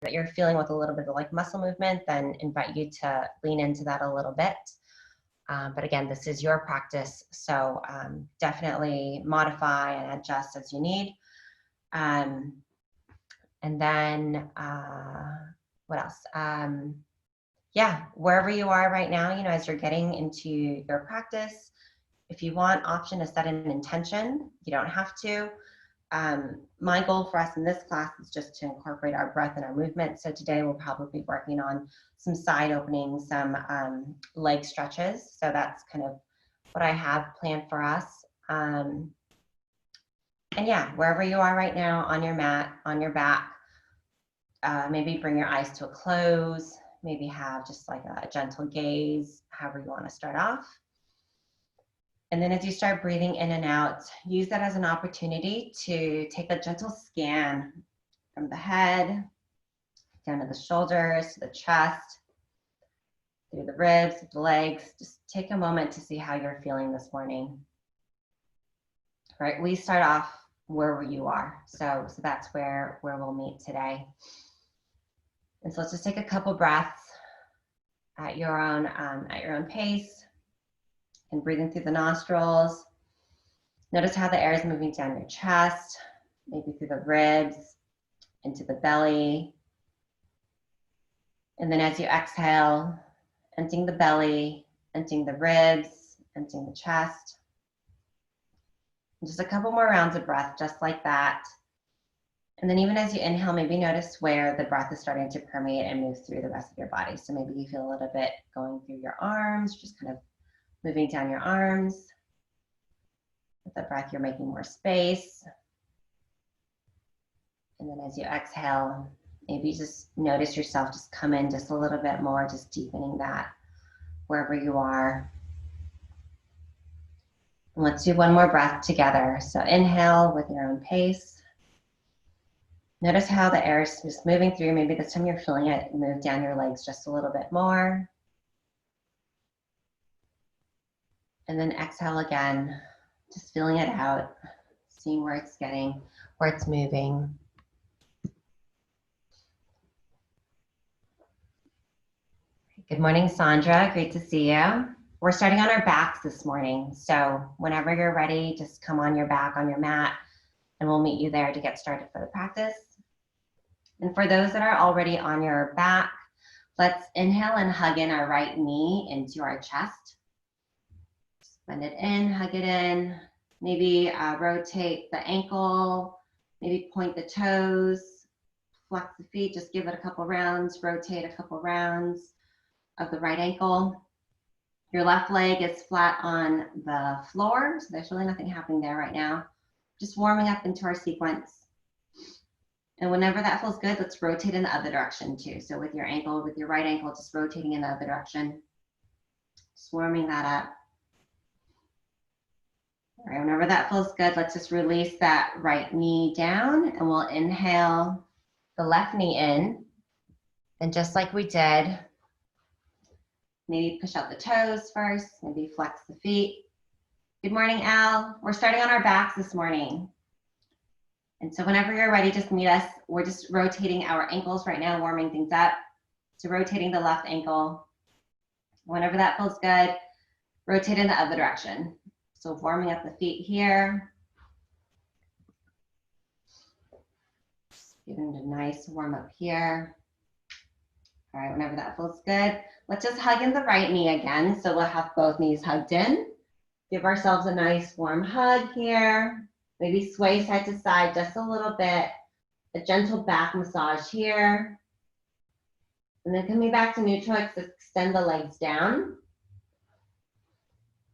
that you're feeling with a little bit of like muscle movement, then invite you to lean into that a little bit. But again, this is your practice, so definitely modify and adjust as you need. And then what else? Yeah, wherever you are right now, you know, as you're getting into your practice, if you want option to set an intention, you don't have to. My goal for us in this class is just to incorporate our breath and our movement. So today we'll probably be working on some side openings, some leg stretches. So that's kind of what I have planned for us. And yeah, wherever you are right now, on your mat, on your back, maybe bring your eyes to a close, maybe have just like a gentle gaze, however you want to start off. And then as you start breathing in and out, use that as an opportunity to take a gentle scan from the head, down to the shoulders, to the chest, through the ribs, the legs. Just take a moment to see how you're feeling this morning. All right, we start off wherever you are. So that's where we'll meet today. And so let's just take a couple breaths at your own pace. And breathing through the nostrils. Notice how the air is moving down your chest, maybe through the ribs, into the belly. And then as you exhale, emptying the belly, emptying the ribs, emptying the chest. And just a couple more rounds of breath, just like that. And then even as you inhale, maybe notice where the breath is starting to permeate and move through the rest of your body. So maybe you feel a little bit going through your arms, just kind of moving down your arms. With the breath, you're making more space. And then as you exhale, maybe just notice yourself just come in just a little bit more, just deepening that wherever you are. And let's do one more breath together. So inhale with your own pace. Notice how the air is just moving through. Maybe this time you're feeling it move down your legs just a little bit more. And then exhale again, just feeling it out, seeing where it's getting, where it's moving. Good morning, Sandra. Great to see you. We're starting on our backs this morning. So whenever you're ready, just come on your back, on your mat, and we'll meet you there to get started for the practice. And for those that are already on your back, let's inhale and hug in our right knee into our chest. Bend it in, hug it in, maybe rotate the ankle, maybe point the toes, flex the feet, just give it a couple rounds, rotate a couple rounds of the right ankle. Your left leg is flat on the floor, so there's really nothing happening there right now. Just warming up into our sequence. And whenever that feels good, let's rotate in the other direction too. So with your ankle, with your right ankle, just rotating in the other direction. Just warming that up. All right, whenever that feels good, let's just release that right knee down and we'll inhale the left knee in. And just like we did, maybe push out the toes first, maybe flex the feet. Good morning, Al. We're starting on our backs this morning. And so whenever you're ready, just meet us. We're just rotating our ankles right now, warming things up. So rotating the left ankle. Whenever that feels good, rotate in the other direction. So warming up the feet here. Giving it a nice warm up here. All right, whenever that feels good, let's just hug in the right knee again. So we'll have both knees hugged in. Give ourselves a nice warm hug here. Maybe sway side to side just a little bit. A gentle back massage here. And then coming back to neutral, extend the legs down.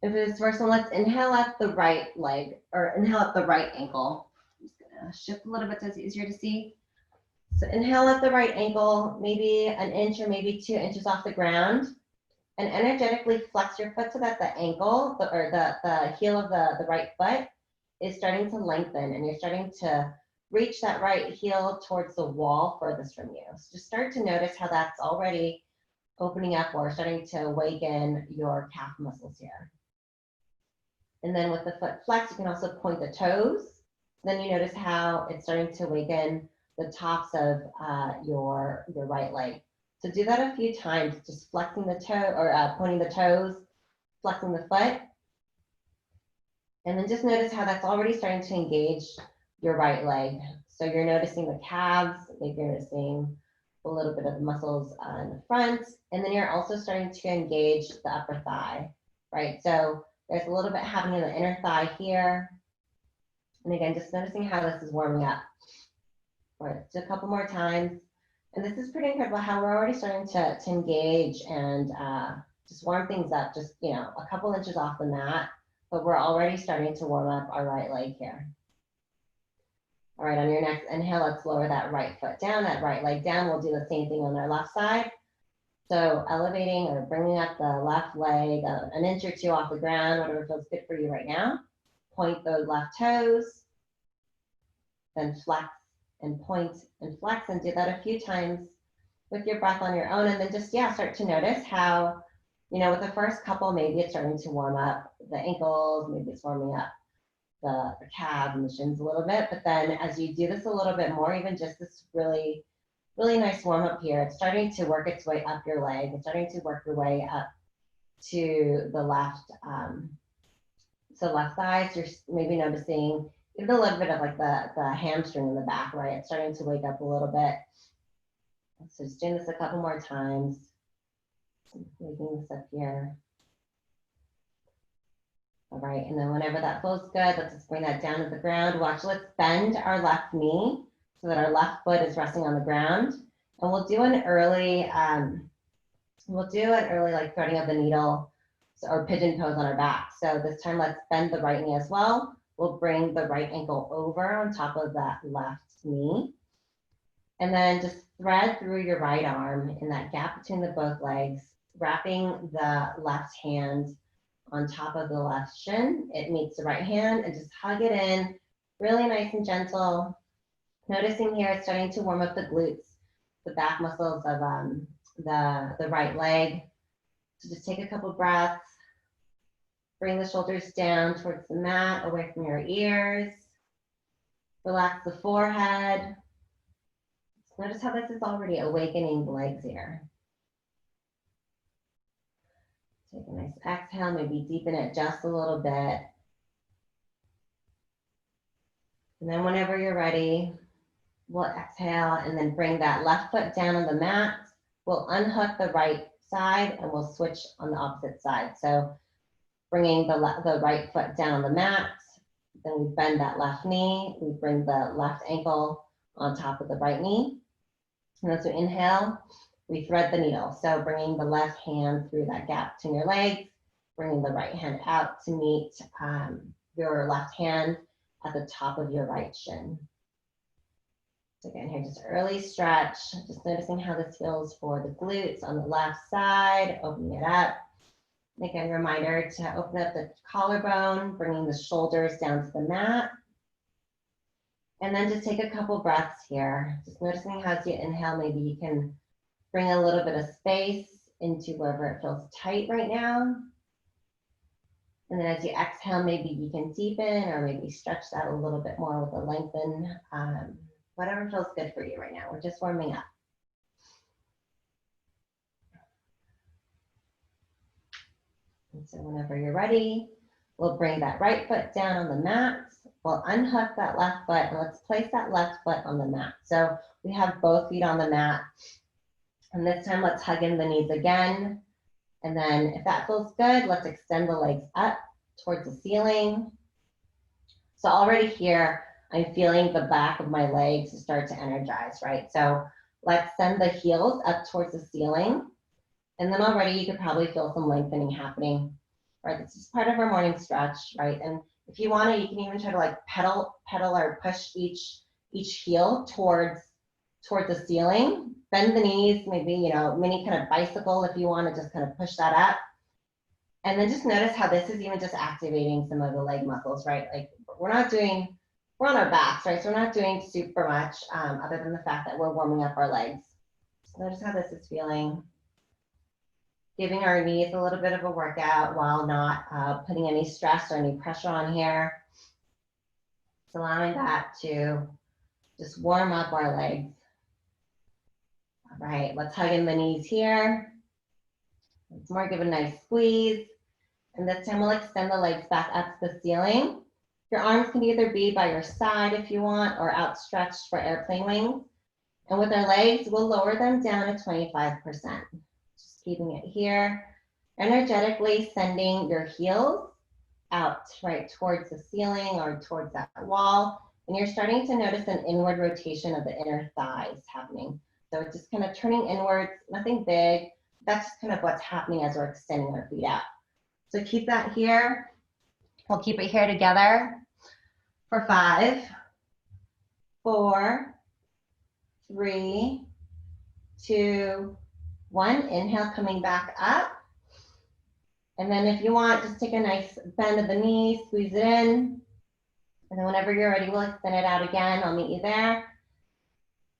If it's first one, let's inhale up the right leg, or inhale up the right ankle. I'm just gonna shift a little bit so it's easier to see. So inhale up the right ankle, maybe an inch or maybe 2 inches off the ground, and energetically flex your foot so that the ankle, or the heel of the right foot is starting to lengthen, and you're starting to reach that right heel towards the wall furthest from you. So just start to notice how that's already opening up or starting to awaken your calf muscles here. And then with the foot flex, you can also point the toes. Then you notice how it's starting to awaken the tops of your right leg. So do that a few times, just flexing the toe or pointing the toes, flexing the foot. And then just notice how that's already starting to engage your right leg. So you're noticing the calves, maybe you're noticing a little bit of the muscles in the front, and then you're also starting to engage the upper thigh, right? So there's a little bit happening in the inner thigh here. And again, just noticing how this is warming up. All right, just a couple more times. And this is pretty incredible how we're already starting to engage and just warm things up, just, you know, a couple inches off the mat, but we're already starting to warm up our right leg here. All right, on your next inhale, let's lower that right foot down, that right leg down. We'll do the same thing on our left side. So elevating or bringing up the left leg an inch or two off the ground, whatever feels good for you right now. Point those left toes, then flex and point and flex, and do that a few times with your breath on your own. And then just, yeah, start to notice how, you know, with the first couple, maybe it's starting to warm up the ankles, maybe it's warming up the calves and the shins a little bit. But then as you do this a little bit more, even just this really, really nice warm up here, it's starting to work its way up your leg. It's starting to work your way up to the left, so left thigh. So you're maybe noticing even a little bit of like the hamstring in the back, right? It's starting to wake up a little bit. So just doing this a couple more times. Waking this up here. All right, and then whenever that feels good, let's just bring that down to the ground. Watch, let's bend our left knee so that our left foot is resting on the ground. And we'll do an early like threading of the needle or pigeon pose on our back. So this time, let's bend the right knee as well. We'll bring the right ankle over on top of that left knee. And then just thread through your right arm in that gap between the both legs, wrapping the left hand on top of the left shin. It meets the right hand, and just hug it in, really nice and gentle. Noticing here it's starting to warm up the glutes, the back muscles of the right leg. So just take a couple breaths. Bring the shoulders down towards the mat, away from your ears. Relax the forehead. Notice how this is already awakening the legs here. Take a nice exhale, maybe deepen it just a little bit. And then whenever you're ready, we'll exhale and then bring that left foot down on the mat. We'll unhook the right side and we'll switch on the opposite side. So bringing the right foot down on the mat, then we bend that left knee, we bring the left ankle on top of the right knee. And as we inhale, we thread the needle. So bringing the left hand through that gap between your legs, bringing the right hand out to meet your left hand at the top of your right shin. So again, here, just early stretch, just noticing how this feels for the glutes on the left side, opening it up. And again, reminder to open up the collarbone, bringing the shoulders down to the mat. And then just take a couple breaths here. Just noticing how as you inhale, maybe you can bring a little bit of space into wherever it feels tight right now. And then as you exhale, maybe you can deepen or maybe stretch that a little bit more with a lengthen. Whatever feels good for you right now. We're just warming up. And so whenever you're ready, we'll bring that right foot down on the mat. We'll unhook that left foot and let's place that left foot on the mat. So we have both feet on the mat. And this time let's hug in the knees again. And then if that feels good, let's extend the legs up towards the ceiling. So already here, I'm feeling the back of my legs to start to energize, right? So let's send the heels up towards the ceiling. And then already you could probably feel some lengthening happening, right? This is part of our morning stretch, right? And if you want to, you can even try to like pedal or push each heel towards the ceiling. Bend the knees, maybe, you know, mini kind of bicycle if you want to just kind of push that up. And then just notice how this is even just activating some of the leg muscles, right? Like we're on our backs, right? So we're not doing super much other than the fact that we're warming up our legs. So notice how this is feeling. Giving our knees a little bit of a workout while not putting any stress or any pressure on here. It's allowing that to Just warm up our legs. All right, let's hug in the knees here. Once more, give a nice squeeze. And this time we'll extend the legs back up to the ceiling. Your arms can either be by your side if you want, or outstretched for airplane wings. And with our legs, we'll lower them down to 25%. Just keeping it here. Energetically sending your heels out, right, towards the ceiling or towards that wall. And you're starting to notice an inward rotation of the inner thighs happening. So it's just kind of turning inwards, nothing big. That's just kind of what's happening as we're extending our feet out. So keep that here. We'll keep it here together for 5, 4, 3, 2, 1. Inhale, coming back up. And then if you want, just take a nice bend of the knee, squeeze it in. And then whenever you're ready, we'll extend it out again. I'll meet you there.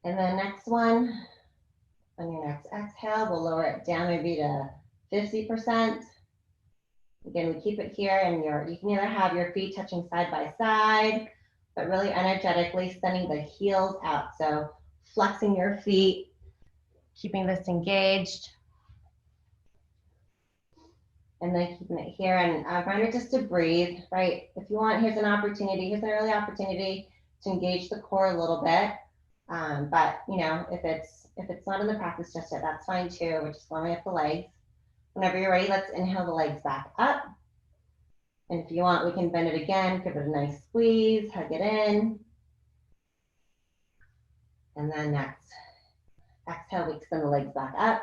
And then next one, on your next exhale, we'll lower it down maybe to 50%. Again, we keep it here, and you can either have your feet touching side by side, but really energetically sending the heels out. So flexing your feet, keeping this engaged. And then keeping it here, and reminder just to breathe, right? If you want, here's an early opportunity to engage the core a little bit. But you know, if it's not in the practice just yet, that's fine too. We're just warming up the legs. Whenever you're ready, let's inhale the legs back up. And if you want, we can bend it again, give it a nice squeeze, hug it in. And then next, exhale, we extend the legs back up.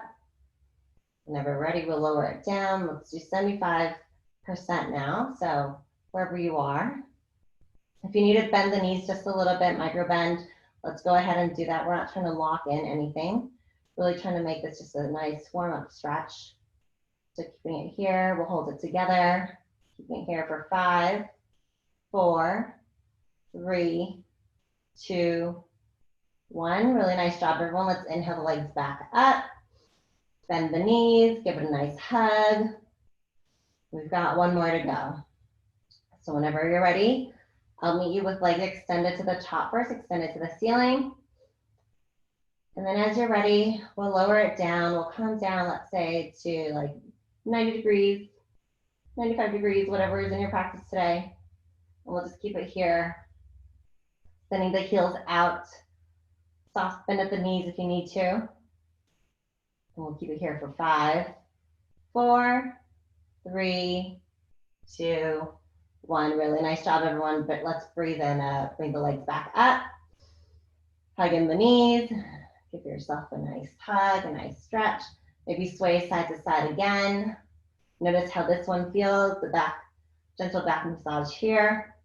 Whenever ready, we'll lower it down. Let's do 75% now. So wherever you are. If you need to bend the knees just a little bit, micro bend, let's go ahead and do that. We're not trying to lock in anything. Really trying to make this just a nice warm up stretch. So keeping it here, we'll hold it together. Keeping it here for 5, 4, 3, 2, 1. Really nice job, everyone. Let's inhale the legs back up. Bend the knees, give it a nice hug. We've got one more to go. So whenever you're ready, I'll meet you with legs extended to the top first, extended to the ceiling. And then as you're ready, we'll lower it down. We'll come down, let's say, to like 90 degrees, 95 degrees, whatever is in your practice today. And we'll just keep it here. Sending the heels out. Soft bend at the knees if you need to. And we'll keep it here for 5, 4, 3, 2, 1. Really nice job, everyone. But let's breathe and bring the legs back up. Hug in the knees. Give yourself a nice hug, a nice stretch. Maybe sway side to side again. Notice how this one feels, the back, gentle back massage here.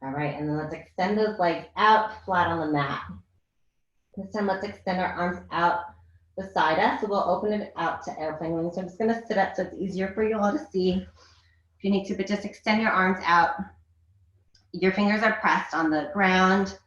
All right, and then let's extend those legs out flat on the mat. This time, let's extend our arms out beside us. So we'll open it out to airplane wings. So I'm just gonna sit up so it's easier for you all to see. If you need to, but just extend your arms out. Your fingers are pressed on the ground,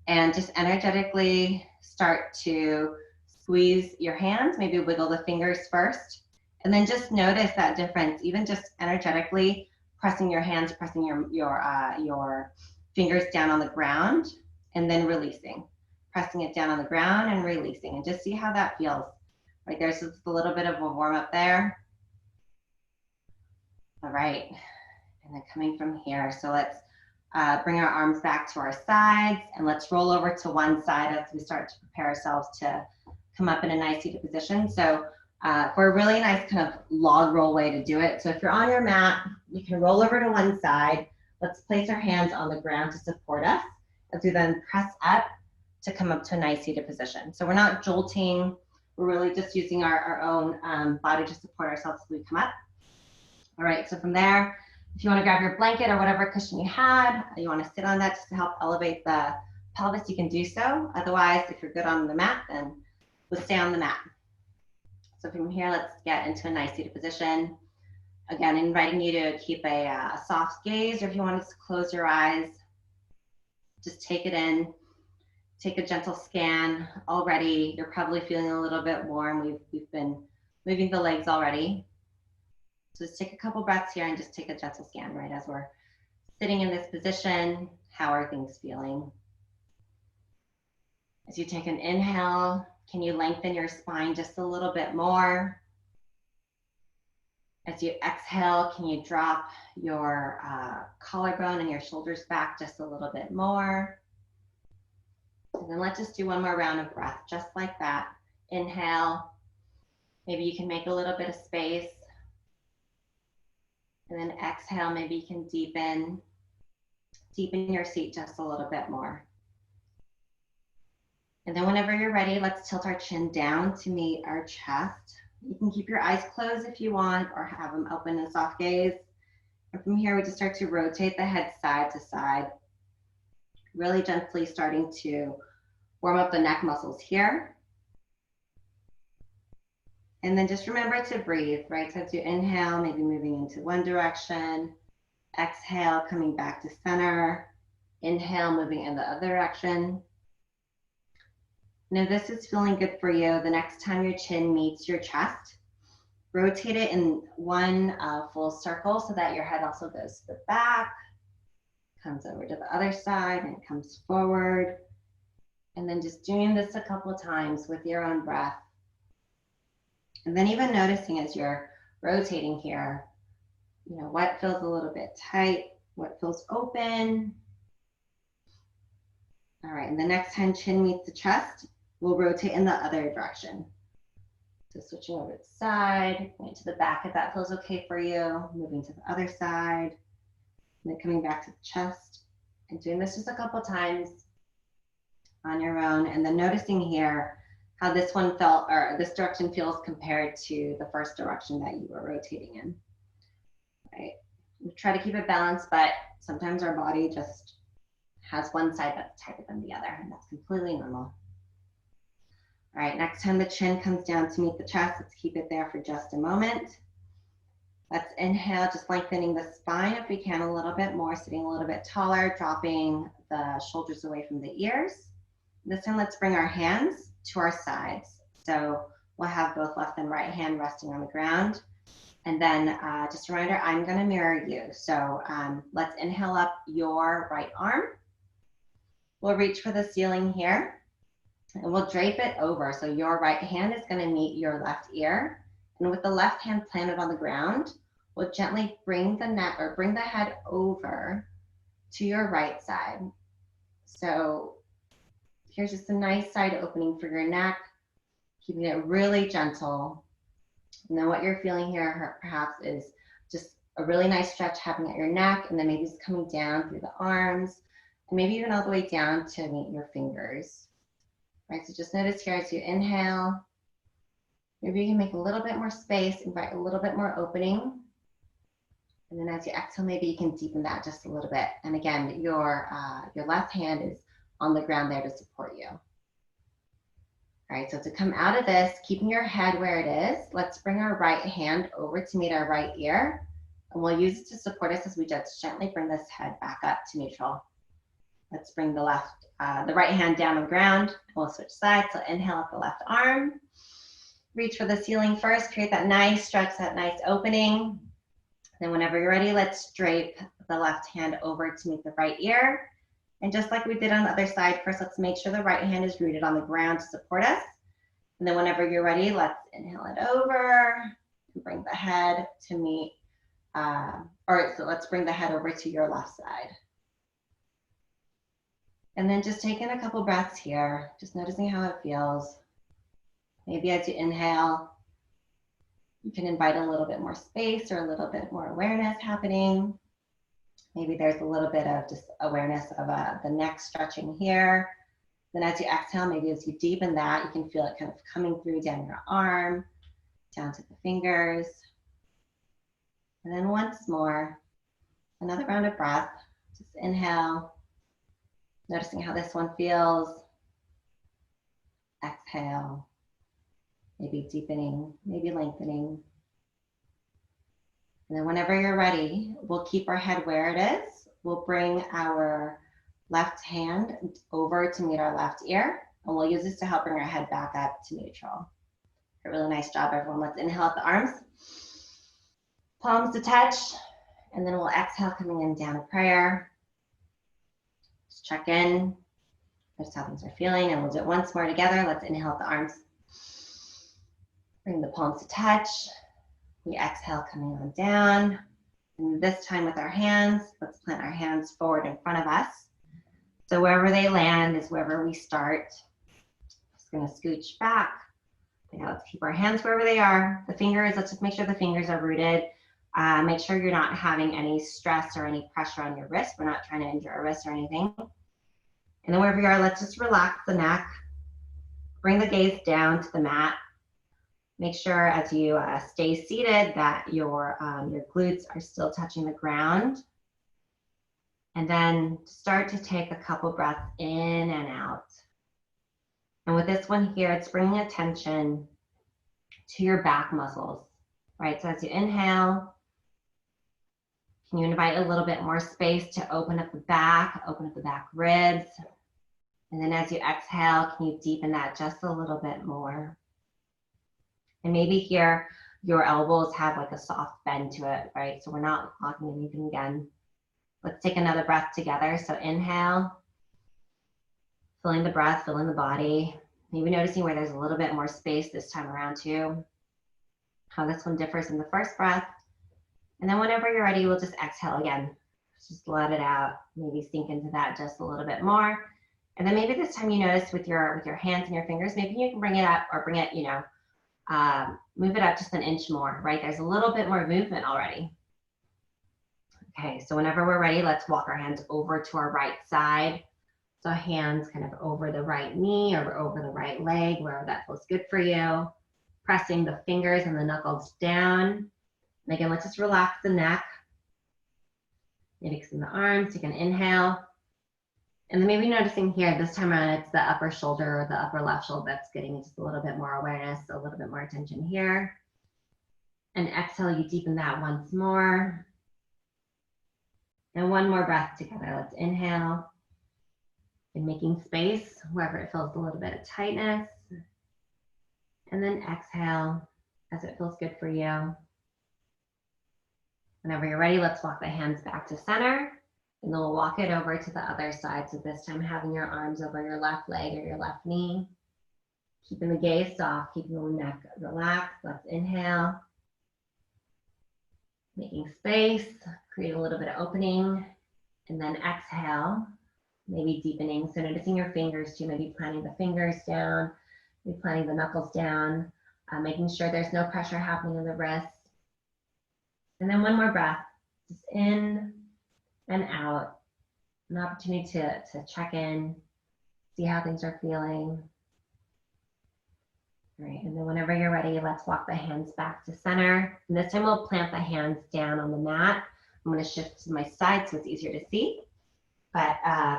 and just energetically start to squeeze your hands. Maybe wiggle the fingers first, and then just notice that difference. Even just energetically pressing your hands, pressing your fingers down on the ground, and then releasing. Pressing it down on the ground and releasing, and just see how that feels. Right, there's just a little bit of a warm up there. All right, and then coming from here, so let's bring our arms back to our sides, and let's roll over to one side as we start to prepare ourselves to come up in a nice seated position. So for a really nice kind of log roll way to do it. So if you're on your mat, you can roll over to one side. Let's place our hands on the ground to support us as we then press up to come up to a nice seated position. So we're not jolting, we're really just using our own body to support ourselves as we come up. All right, so from there, if you want to grab your blanket or whatever cushion you had, you want to sit on that just to help elevate the pelvis, you can do so. Otherwise, if you're good on the mat, then we'll stay on the mat. So from here, let's get into a nice seated position. Again, inviting you to keep a soft gaze, or if you want to close your eyes, just take it in. Take a gentle scan. Already, you're probably feeling a little bit warm. We've been moving the legs already. So just take a couple breaths here and just take a gentle scan, right? As we're sitting in this position, how are things feeling? As you take an inhale, can you lengthen your spine just a little bit more? As you exhale, can you drop your collarbone and your shoulders back just a little bit more? And then let's just do one more round of breath, just like that. Inhale. Maybe you can make a little bit of space. And then exhale, maybe you can deepen your seat just a little bit more. And then whenever you're ready, let's tilt our chin down to meet our chest. You can keep your eyes closed if you want, or have them open in soft gaze. And from here, we just start to rotate the head side to side, really gently starting to warm up the neck muscles here. And then just remember to breathe, right? So as you inhale, maybe moving into one direction. Exhale, coming back to center. Inhale, moving in the other direction. Now, if this is feeling good for you, the next time your chin meets your chest, rotate it in one full circle so that your head also goes to the back, comes over to the other side, and comes forward. And then just doing this a couple of times with your own breath. And then even noticing as you're rotating here, you know, what feels a little bit tight, what feels open. All right, and the next time chin meets the chest, we'll rotate in the other direction. So switching over to the side, going to the back if that feels okay for you, moving to the other side, and then coming back to the chest, and doing this just a couple times on your own, and then noticing here how this one felt, or this direction feels compared to the first direction that you were rotating in. Right? We try to keep it balanced, but sometimes our body just has one side that's tighter than the other, and that's completely normal. All right, next time the chin comes down to meet the chest, let's keep it there for just a moment. Let's inhale, just lengthening the spine if we can a little bit more, sitting a little bit taller, dropping the shoulders away from the ears. This time, let's bring our hands to our sides. So we'll have both left and right hand resting on the ground. And then just a reminder, I'm gonna mirror you. So let's inhale up your right arm. We'll reach for the ceiling here. And we'll drape it over. So your right hand is going to meet your left ear. And with the left hand planted on the ground, we'll gently bring the neck or bring the head over to your right side. So here's just a nice side opening for your neck, keeping it really gentle. And then what you're feeling here perhaps is just a really nice stretch happening at your neck, and then maybe just coming down through the arms, and maybe even all the way down to meet your fingers. Right, so just notice here as you inhale, maybe you can make a little bit more space, invite a little bit more opening. And then as you exhale, maybe you can deepen that just a little bit. And again, your left hand is on the ground there to support you. All right, so to come out of this, keeping your head where it is, let's bring our right hand over to meet our right ear. And we'll use it to support us as we just gently bring this head back up to neutral. Let's bring the right hand down on the ground. We'll switch sides. So inhale up the left arm. Reach for the ceiling first. Create that nice stretch, that nice opening. Then whenever you're ready, let's drape the left hand over to meet the right ear. And just like we did on the other side, first let's make sure the right hand is rooted on the ground to support us. And then whenever you're ready, let's inhale it over and bring the head to meet, so let's bring the head over to your left side. And then just taking a couple breaths here, just noticing how it feels. Maybe as you inhale, you can invite a little bit more space or a little bit more awareness happening. Maybe there's a little bit of just awareness of the neck stretching here. Then as you exhale, maybe as you deepen that, you can feel it kind of coming through down your arm, down to the fingers. And then once more, another round of breath. Just inhale. Noticing how this one feels. Exhale. Maybe deepening, maybe lengthening. And then whenever you're ready, we'll keep our head where it is. We'll bring our left hand over to meet our left ear. And we'll use this to help bring our head back up to neutral. A really nice job, everyone. Let's inhale up the arms. Palms to touch. And then we'll exhale, coming in down to prayer. Check in. Notice how things are feeling, and we'll do it once more together. Let's inhale with the arms. Bring the palms to touch. We exhale, coming on down. And this time with our hands, let's plant our hands forward in front of us. So wherever they land is wherever we start. Just gonna scooch back. Now let's keep our hands wherever they are. The fingers, let's just make sure the fingers are rooted. Make sure you're not having any stress or any pressure on your wrist. We're not trying to injure our wrist or anything. And then wherever you are, let's just relax the neck. Bring the gaze down to the mat. Make sure as you stay seated that your glutes are still touching the ground. And then start to take a couple breaths in and out. And with this one here, it's bringing attention to your back muscles, right? So as you inhale, can you invite a little bit more space to open up the back ribs? And then as you exhale, can you deepen that just a little bit more? And maybe here, your elbows have like a soft bend to it, right? So we're not locking anything again. Let's take another breath together. So inhale, filling the breath, filling the body. Maybe noticing where there's a little bit more space this time around too. How this one differs in the first breath. And then whenever you're ready, we'll just exhale again. Just let it out. Maybe sink into that just a little bit more. And then maybe this time you notice with your hands and your fingers, maybe you can bring it up or bring it, move it up just an inch more, right? There's a little bit more movement already. Okay, so whenever we're ready, let's walk our hands over to our right side. So hands kind of over the right knee or over the right leg, wherever that feels good for you. Pressing the fingers and the knuckles down. And again, let's just relax the neck. Maybe extend the arms, take an inhale. And then maybe noticing here, this time around, it's the upper shoulder or the upper left shoulder that's getting just a little bit more awareness, a little bit more attention here. And exhale, you deepen that once more. And one more breath together. Let's inhale. And making space wherever it feels a little bit of tightness. And then exhale as it feels good for you. Whenever you're ready, let's walk the hands back to center. And then we'll walk it over to the other side. So this time having your arms over your left leg or your left knee. Keeping the gaze soft, keeping the neck relaxed. Let's inhale. Making space, create a little bit of opening. And then exhale, maybe deepening. So noticing your fingers too, maybe planting the fingers down, maybe planting the knuckles down, making sure there's no pressure happening in the wrist. And then one more breath, just in and out. An opportunity to check in, see how things are feeling. All right, and then whenever you're ready, let's walk the hands back to center. And this time we'll plant the hands down on the mat. I'm gonna shift to my side so it's easier to see. But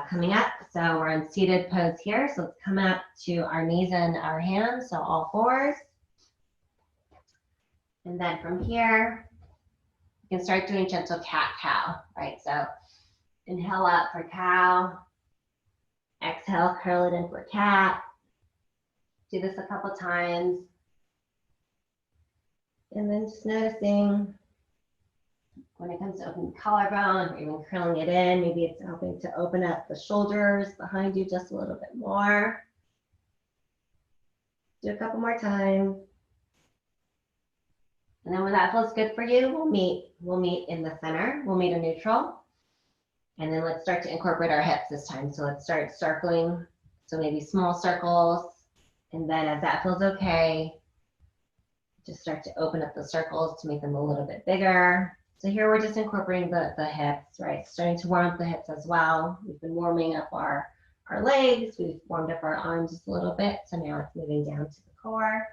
coming up, so we're in seated pose here. So let's come up to our knees and our hands, so all fours. And then from here, you can start doing gentle cat-cow, right? So inhale up for cow. Exhale, curl it in for cat. Do this a couple times. And then just noticing when it comes to opening the collarbone or even curling it in, maybe it's helping to open up the shoulders behind you just a little bit more. Do a couple more times. And then when that feels good for you, we'll meet in the center. We'll meet a neutral. And then let's start to incorporate our hips this time. So let's start circling. So maybe small circles. And then as that feels okay, just start to open up the circles to make them a little bit bigger. So here we're just incorporating the hips, right? Starting to warm up the hips as well. We've been warming up our legs. We've warmed up our arms just a little bit. So now it's moving down to the core.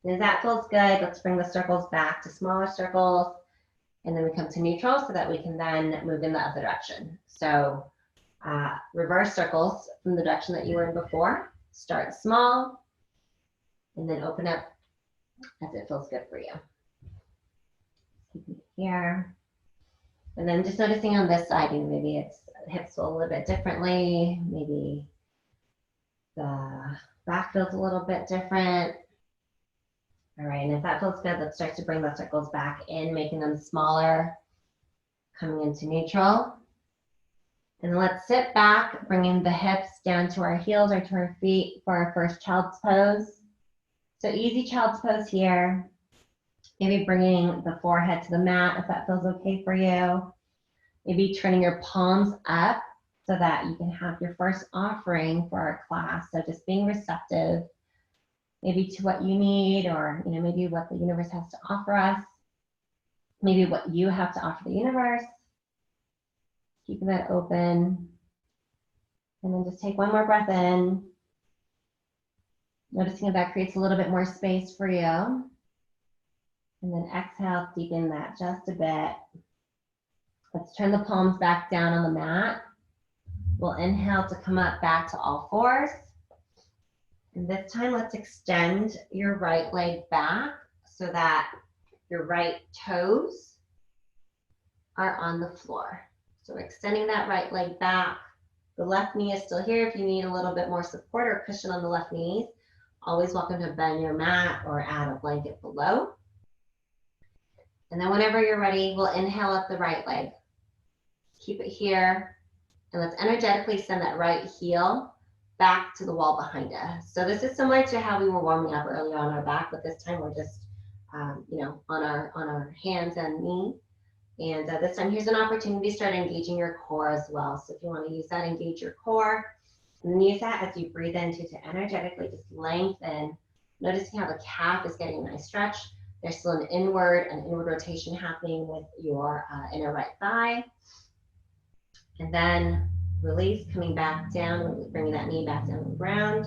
And as that feels good, let's bring the circles back to smaller circles. And then we come to neutral so that we can then move in the other direction. So reverse circles from the direction that you were in before. Start small and then open up as it feels good for you. Here. And then just noticing on this side, maybe it's hips feel a little bit differently. Maybe the back feels a little bit different. All right, and if that feels good, let's start to bring the circles back in, making them smaller, coming into neutral. And let's sit back, bringing the hips down to our heels or to our feet for our first child's pose. So easy child's pose here. Maybe bringing the forehead to the mat if that feels okay for you. Maybe turning your palms up so that you can have your first offering for our class. So just being receptive, maybe to what you need, or maybe what the universe has to offer us. Maybe what you have to offer the universe. Keeping that open. And then just take one more breath in. Noticing if that creates a little bit more space for you. And then exhale, deepen that just a bit. Let's turn the palms back down on the mat. We'll inhale to come up back to all fours. And this time, let's extend your right leg back so that your right toes are on the floor. So we're extending that right leg back. The left knee is still here. If you need a little bit more support or cushion on the left knees, always welcome to bend your mat or add a blanket below. And then whenever you're ready, we'll inhale up the right leg. Keep it here. And let's energetically send that right heel back to the wall behind us. So this is similar to how we were warming up earlier on our back, but this time we're just, on our hands and knees. And this time, here's an opportunity to start engaging your core as well. So if you want to use that, engage your core. And then use that as you breathe into to energetically just lengthen. Noticing how the calf is getting a nice stretch. There's still an inward rotation happening with your inner right thigh. And then release, coming back down, bringing that knee back down to the ground.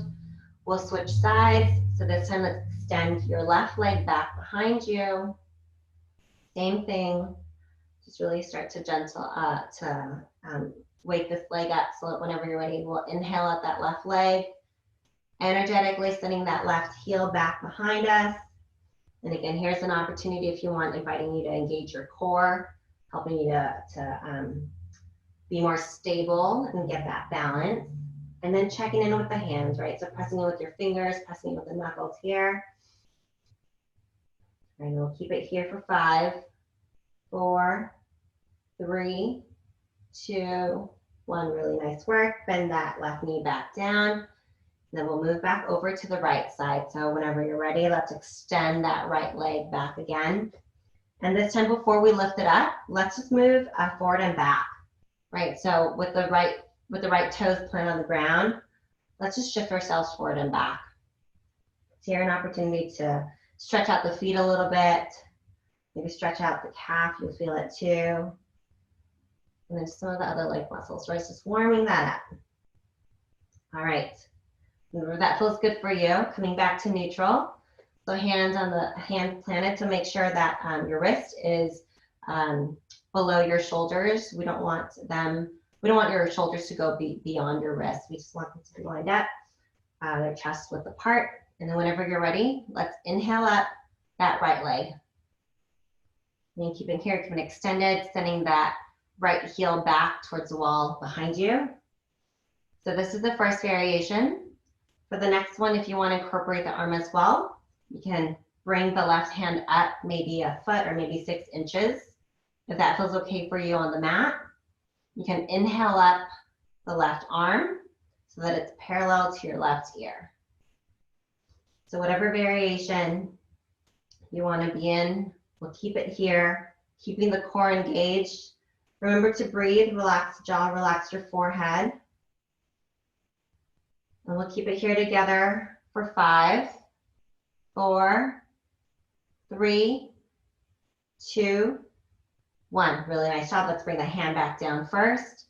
We'll switch sides. So this time, let's extend your left leg back behind you. Same thing. Just really start to wake this leg up so that whenever you're ready, we'll inhale up that left leg, energetically sending that left heel back behind us. And again, here's an opportunity if you want, inviting you to engage your core, helping you to be more stable and get that balance. And then checking in with the hands, right? So pressing in with your fingers, pressing in with the knuckles here. And we'll keep it here for 5, 4, 3, 2, 1. Really nice work. Bend that left knee back down. Then we'll move back over to the right side. So whenever you're ready, let's extend that right leg back again. And this time, before we lift it up, let's just move forward and back. Right. So with the right toes planted on the ground, let's just shift ourselves forward and back. So here, an opportunity to stretch out the feet a little bit. Maybe stretch out the calf. You'll feel it too. And then some of the other leg muscles, right? Just warming that up. All right. Remember, that feels good for you. Coming back to neutral. So hands planted to make sure that your wrist is below your shoulders. We don't want your shoulders to go beyond your wrist. We just want them to be lined up, their chest width apart. And then whenever you're ready, let's inhale up that right leg. And keeping here, keeping extended, sending that right heel back towards the wall behind you. So this is the first variation. For the next one, if you want to incorporate the arm as well, you can bring the left hand up maybe a foot or maybe 6 inches. If that feels okay for you on the mat, you can inhale up the left arm so that it's parallel to your left ear. So whatever variation you want to be in, we'll keep it here, keeping the core engaged. Remember to breathe, relax the jaw, relax your forehead. And we'll keep it here together for 5, 4, 3, 2, 1. Really nice job. Let's bring the hand back down first.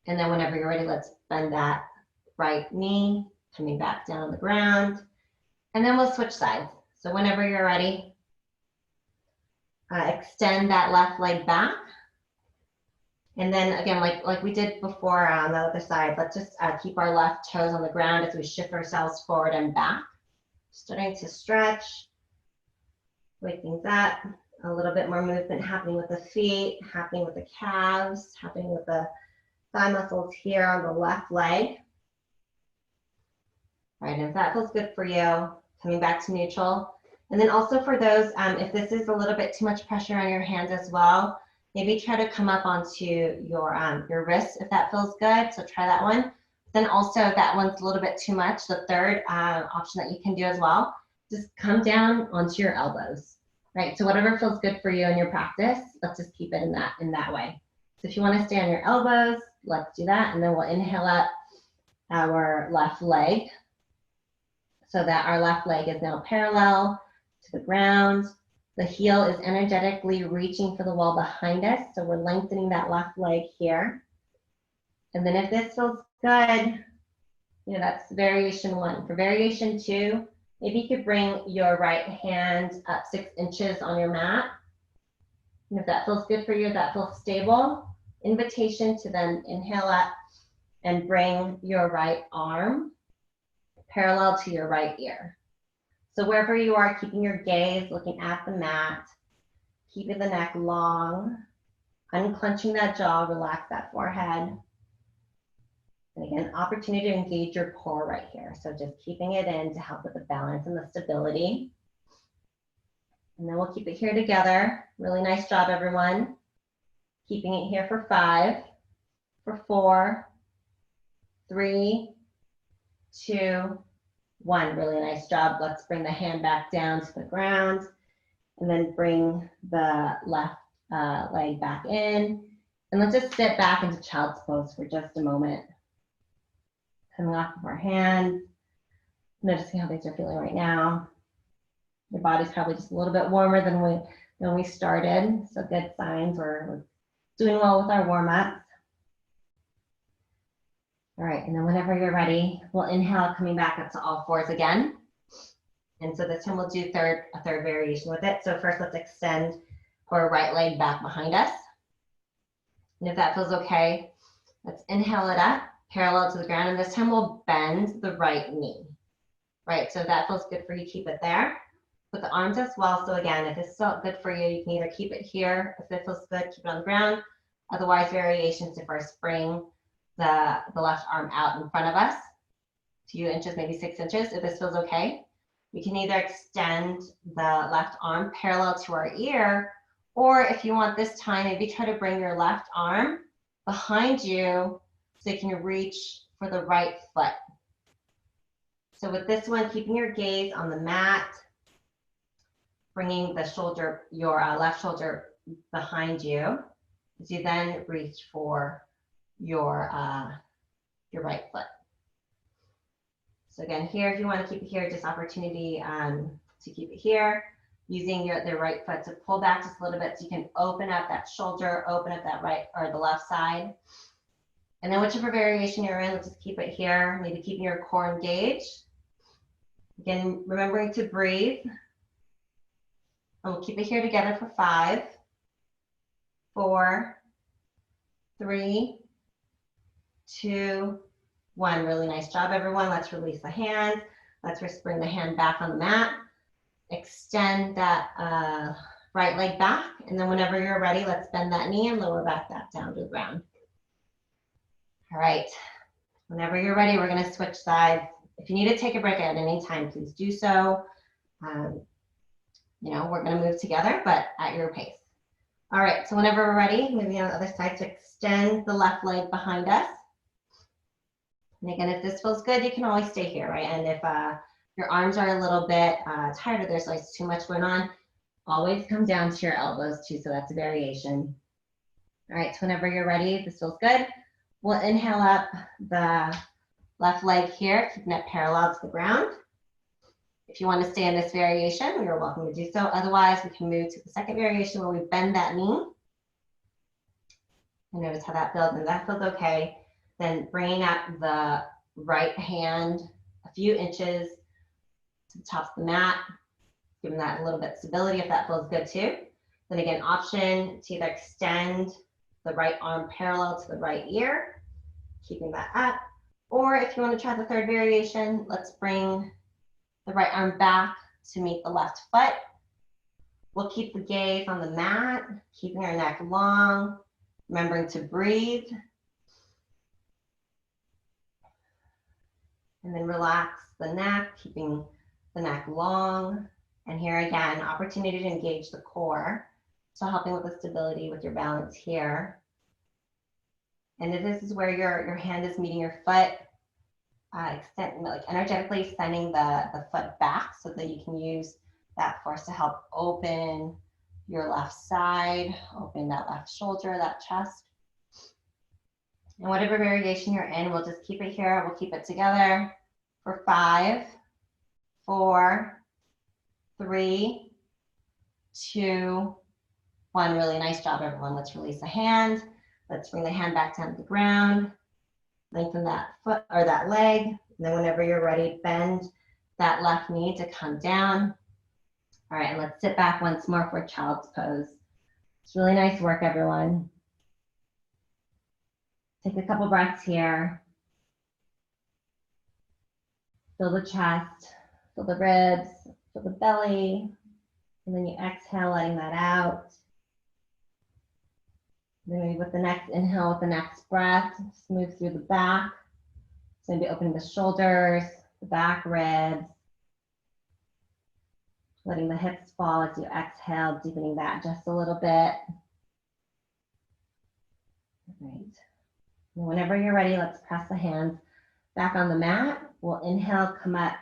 And then whenever you're ready, let's bend that right knee, coming back down on the ground. And then we'll switch sides. So whenever you're ready, extend that left leg back. And then again, like we did before on the other side, let's just keep our left toes on the ground as we shift ourselves forward and back. Starting to stretch, wake things up. A little bit more movement happening with the feet, happening with the calves, happening with the thigh muscles here on the left leg. All right, and if that feels good for you, coming back to neutral. And then also for those, if this is a little bit too much pressure on your hands as well, Maybe try to come up onto your wrists if that feels good. So try that one. Then also if that one's a little bit too much, the third option that you can do as well, just come down onto your elbows, right? So whatever feels good for you in your practice, let's just keep it in that way. So if you want to stay on your elbows, let's do that. And then we'll inhale up our left leg so that our left leg is now parallel to the ground. The heel is energetically reaching for the wall behind us. So we're lengthening that left leg here. And then if this feels good, that's variation 1. For variation 2, maybe you could bring your right hand up 6 inches on your mat. And if that feels good for you, that feels stable, invitation to then inhale up and bring your right arm parallel to your right ear. So wherever you are, keeping your gaze, looking at the mat, keeping the neck long, unclenching that jaw, relax that forehead. And again, opportunity to engage your core right here. So just keeping it in to help with the balance and the stability. And then we'll keep it here together. Really nice job, everyone. Keeping it here for 5, for 4, 3, 2, 1. Really nice job. Let's bring the hand back down to the ground and then bring the left leg back in. And let's just sit back into child's pose for just a moment. Coming off of our hands, noticing how things are feeling right now. Your body's probably just a little bit warmer than we started. So good signs. We're doing well with our warm-ups. All right, and then whenever you're ready, we'll inhale, coming back up to all fours again. And so this time we'll do a third variation with it. So first let's extend our right leg back behind us. And if that feels okay, let's inhale it up, parallel to the ground. And this time we'll bend the right knee. Right, so if that feels good for you, keep it there. With the arms as well. So again, if this felt good for you, you can either keep it here. If it feels good, keep it on the ground. Otherwise, variations to first bring the left arm out in front of us, 2 inches, maybe 6 inches. If this feels okay, we can either extend the left arm parallel to our ear, or if you want this time, maybe try to bring your left arm behind you so you can reach for the right foot. So with this one, keeping your gaze on the mat, bringing the shoulder, your left shoulder behind you, as you then reach for your right foot. So again, here, if you want to keep it here, just opportunity to keep it here, using the right foot to pull back just a little bit so you can open up that shoulder, open up that right or the left side. And then whichever variation you're in, let's just keep it here, maybe keeping your core engaged. Again, remembering to breathe. And we'll keep it here together for 5, 4, 3, 2, 1. Really nice job, everyone. Let's release the hand. Let's just bring the hand back on the mat. Extend that right leg back. And then whenever you're ready, let's bend that knee and lower back that down to the ground. All right. Whenever you're ready, we're going to switch sides. If you need to take a break at any time, please do so. We're going to move together, but at your pace. All right, so whenever we're ready, moving on the other side to extend the left leg behind us. And again, if this feels good, you can always stay here, right? And if your arms are a little bit tired or there's like too much going on, always come down to your elbows too, so that's a variation. All right, so whenever you're ready, if this feels good, we'll inhale up the left leg here, keeping it parallel to the ground. If you want to stay in this variation, you're welcome to do so. Otherwise, we can move to the second variation where we bend that knee. And notice how that feels, and that feels okay. Then bringing up the right hand a few inches to the top of the mat, giving that a little bit of stability if that feels good too. Then again, option to either extend the right arm parallel to the right ear, keeping that up. Or if you want to try the third variation, let's bring the right arm back to meet the left foot. We'll keep the gaze on the mat, keeping our neck long, remembering to breathe. And then relax the neck, keeping the neck long. And here again, opportunity to engage the core. So helping with the stability with your balance here. And if this is where your hand is meeting your foot, extend, like energetically sending the foot back so that you can use that force to help open your left side, open that left shoulder, that chest. And whatever variation you're in, we'll just keep it here. We'll keep it together for 5, 4, 3, 2, 1. Really nice job, everyone. Let's release the hand. Let's bring the hand back down to the ground. Lengthen that foot or that leg. And then whenever you're ready, bend that left knee to come down. All right, and let's sit back once more for child's pose. It's really nice work, everyone. Take a couple breaths here. Feel the chest, feel the ribs, feel the belly. And then you exhale, letting that out. Then maybe with the next inhale, with the next breath, just move through the back. So maybe opening the shoulders, the back ribs. Letting the hips fall as you exhale, deepening that just a little bit. Great. And whenever you're ready, let's press the hands back on the mat. We'll inhale, come up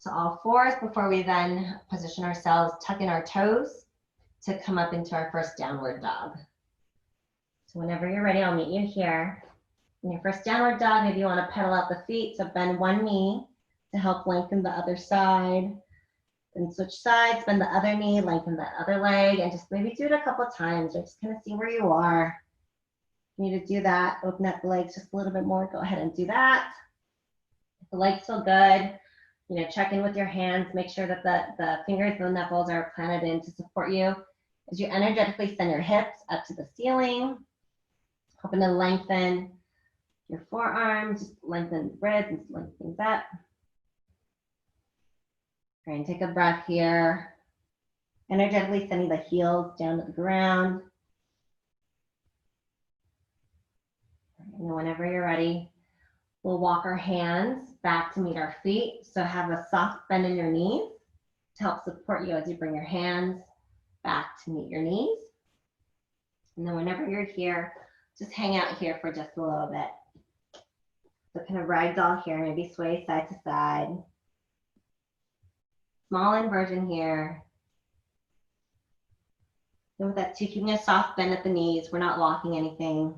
to all fours before we then position ourselves, tuck in our toes to come up into our first downward dog. So whenever you're ready, I'll meet you here. In your first downward dog, maybe you want to pedal out the feet, so bend one knee to help lengthen the other side. Then switch sides, bend the other knee, lengthen that other leg, and just maybe do it a couple of times or just kind of see where you are. If you need to do that, open up the legs just a little bit more, go ahead and do that. If the legs feel good, you know, check in with your hands, make sure that the fingers and the knuckles are planted in to support you. As you energetically send your hips up to the ceiling, hoping to lengthen your forearms, just lengthen the ribs and lengthen things up. Great, and take a breath here. Energetically sending the heels down to the ground. And whenever you're ready, we'll walk our hands back to meet our feet. So have a soft bend in your knees to help support you as you bring your hands back to meet your knees. And then whenever you're here, just hang out here for just a little bit. So kind of ragdoll here, maybe sway side to side. Small inversion here. And with that too, keeping a soft bend at the knees. We're not locking anything.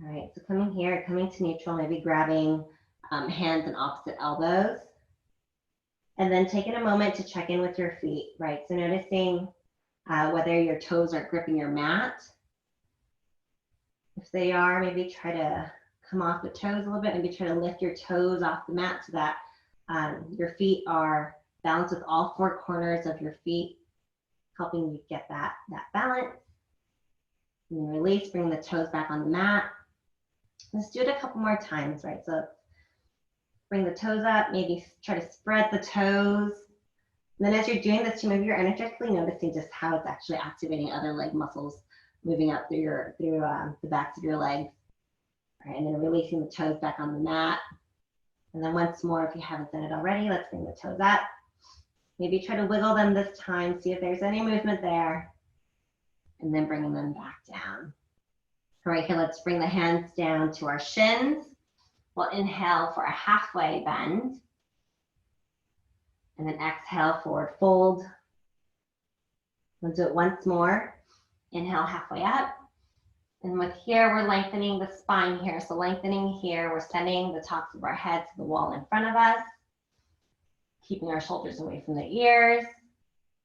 All right, so coming here, coming to neutral, maybe grabbing hands and opposite elbows. And then taking a moment to check in with your feet, right? So noticing whether your toes are gripping your mat. If they are, maybe try to come off the toes a little bit. Maybe try to lift your toes off the mat so that your feet are balanced with all four corners of your feet, helping you get that balance. And then release, bring the toes back on the mat. Let's do it a couple more times, right? So bring the toes up, maybe try to spread the toes. And then as you're doing this, maybe you're energetically noticing just how it's actually activating other leg muscles moving up through the backs of your legs. All right, and then releasing the toes back on the mat. And then once more, if you haven't done it already, let's bring the toes up. Maybe try to wiggle them this time, see if there's any movement there. And then bringing them back down. All right, here, let's bring the hands down to our shins. We'll inhale for a halfway bend. And then exhale, forward fold. We'll do it once more. Inhale, halfway up. And with here, we're lengthening the spine here. So lengthening here, we're sending the tops of our head to the wall in front of us. Keeping our shoulders away from the ears.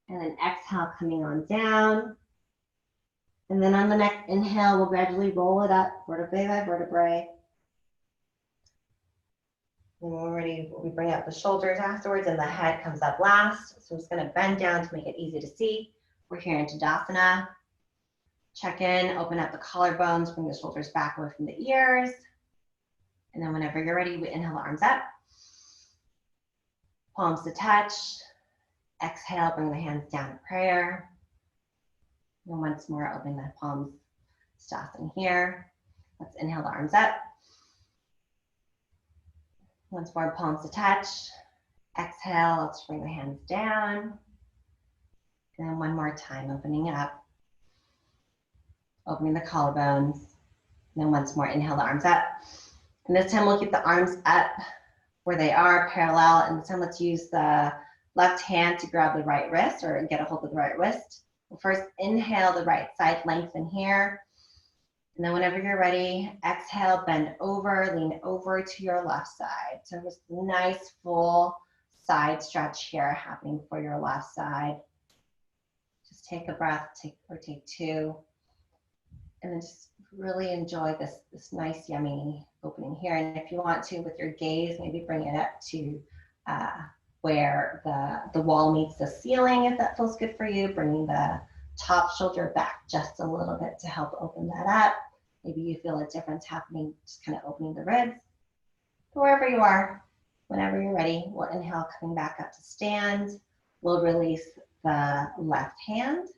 And then exhale, coming on down. And then on the next inhale, we'll gradually roll it up, vertebrae by vertebrae. And when we're ready, we bring up the shoulders afterwards and the head comes up last. So I'm just gonna bend down to make it easy to see. We're here in Tadasana. Check in, open up the collarbones, bring the shoulders back away from the ears. And then whenever you're ready, we inhale the arms up. Palms to touch. Exhale, bring the hands down to prayer. And once more, open the palms, Tadasana here. Let's inhale the arms up. Once more, palms to touch. Exhale, let's bring the hands down. And then one more time, opening up, opening the collarbones. And then once more, inhale the arms up. And this time we'll keep the arms up where they are, parallel. And this time let's use the left hand to grab the right wrist or get a hold of the right wrist. We'll first inhale the right side, lengthen here. And then whenever you're ready, exhale, bend over, lean over to your left side. So just a nice full side stretch here happening for your left side. Just take a breath, take two. And then just really enjoy this nice, yummy opening here. And if you want to, with your gaze, maybe bring it up to where the wall meets the ceiling, if that feels good for you, bringing the top shoulder back just a little bit to help open that up. Maybe you feel a difference happening, just kind of opening the ribs. Wherever you are, whenever you're ready, we'll inhale, coming back up to stand. We'll release the left hand.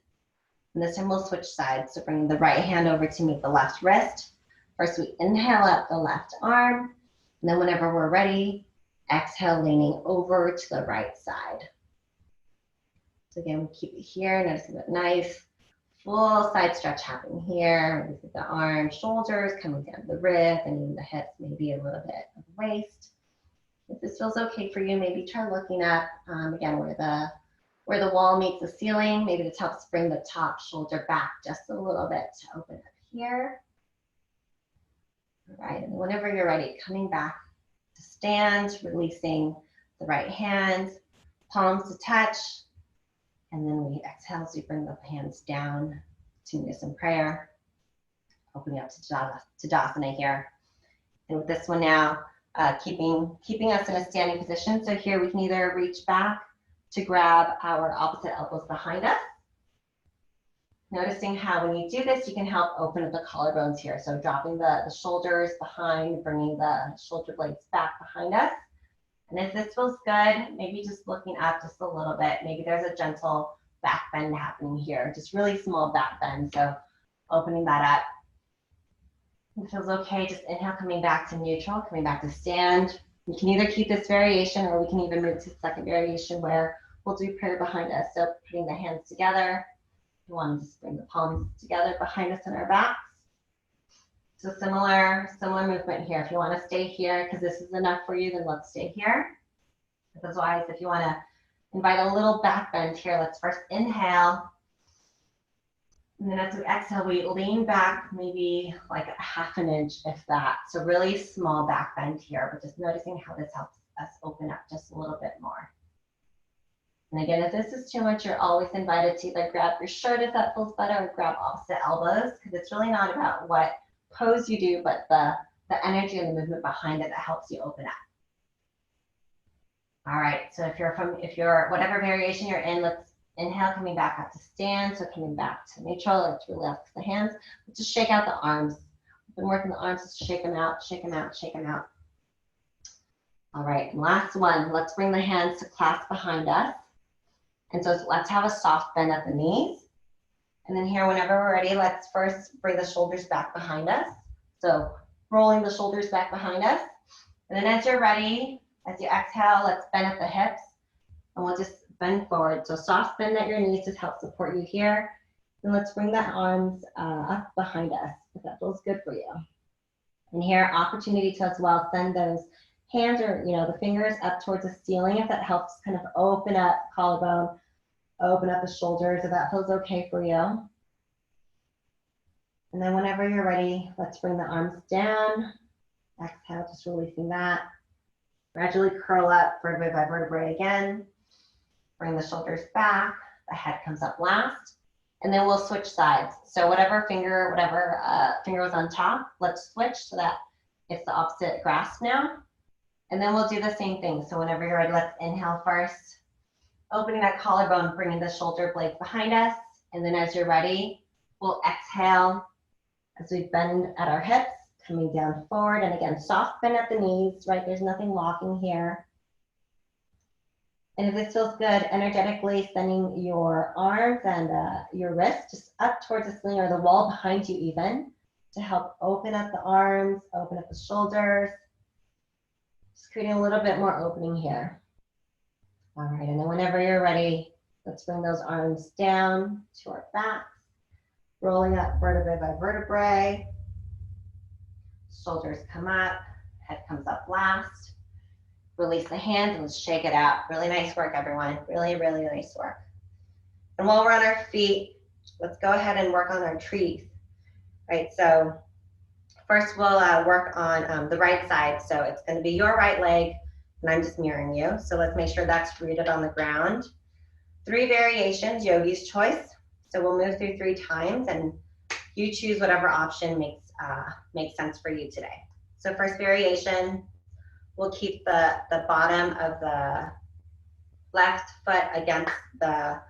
And this time we'll switch sides. So bring the right hand over to meet the left wrist. First we inhale up the left arm. And then whenever we're ready, exhale, leaning over to the right side. So again, we keep it here, noticing that nice full side stretch happening here. We see the arms, shoulders coming down the rib, and even the hips, maybe a little bit of the waist. If this feels okay for you, maybe try looking up, again, where the wall meets the ceiling. Maybe this helps bring the top shoulder back just a little bit to open up here. All right, and whenever you're ready, coming back to stand, releasing the right hand, palms to touch, and then we exhale as we bring the hands down to meet us in prayer, opening up to Tadasana here. And with this one now, keeping us in a standing position. So here we can either reach back to grab our opposite elbows behind us. Noticing how when you do this, you can help open up the collarbones here. So dropping the shoulders behind, bringing the shoulder blades back behind us. And if this feels good, maybe just looking up just a little bit. Maybe there's a gentle back bend happening here, just really small back bend. So opening that up. If it feels okay, just inhale, coming back to neutral, coming back to stand. We can either keep this variation or we can even move to the second variation where we'll do prayer behind us. So putting the hands together. We want to just bring the palms together behind us and our backs. So similar movement here. If you want to stay here because this is enough for you, then let's stay here. Otherwise, if you want to invite a little back bend here, let's first inhale. And then as we exhale, we lean back maybe like a half an inch, if that. So really small back bend here, but just noticing how this helps us open up just a little bit more. And again, if this is too much, you're always invited to either grab your shirt if that feels better or grab opposite elbows, because it's really not about what pose you do, but the energy and the movement behind it that helps you open up. All right, so if you're whatever variation you're in, let's inhale, coming back up to stand. So coming back to neutral, let's relax the hands. Let's just shake out the arms. We've been working the arms, just shake them out, shake them out, shake them out. All right, and last one, let's bring the hands to clasp behind us. And so let's have a soft bend at the knees. And then here, whenever we're ready, let's first bring the shoulders back behind us. So rolling the shoulders back behind us. And then as you're ready, as you exhale, let's bend at the hips. And we'll just bend forward. So soft bend at your knees to help support you here. And let's bring the arms up behind us, if that feels good for you. And here, opportunity to as well send those hands or the fingers up towards the ceiling if that helps kind of open up collarbone, open up the shoulders if that feels okay for you. And then whenever you're ready, let's bring the arms down. Exhale, just releasing that. Gradually curl up vertebrae by vertebrae again. Bring the shoulders back. The head comes up last. And then we'll switch sides. So whatever finger was on top, let's switch so that it's the opposite grasp now. And then we'll do the same thing. So whenever you're ready, let's inhale first. Opening that collarbone, bringing the shoulder blades behind us. And then as you're ready, we'll exhale as we bend at our hips, coming down forward. And again, soft bend at the knees, right? There's nothing locking here. And if this feels good, energetically sending your arms and your wrists just up towards the ceiling or the wall behind you even to help open up the arms, open up the shoulders. Just creating a little bit more opening here. All right, and then whenever you're ready, Let's bring those arms down to our backs, rolling up vertebrae by vertebrae. Shoulders come up, head comes up last. Release the hands and let's shake it out. Really nice work, everyone. Really, really nice work. And while we're on our feet, let's go ahead and work on our trees. Right, so first we'll work on the right side. So it's going to be your right leg, and I'm just mirroring you. So let's make sure that's rooted on the ground. 3 variations, yogi's choice. So we'll move through 3 times, and you choose whatever option makes sense for you today. So first variation, we'll keep the bottom of the left foot against the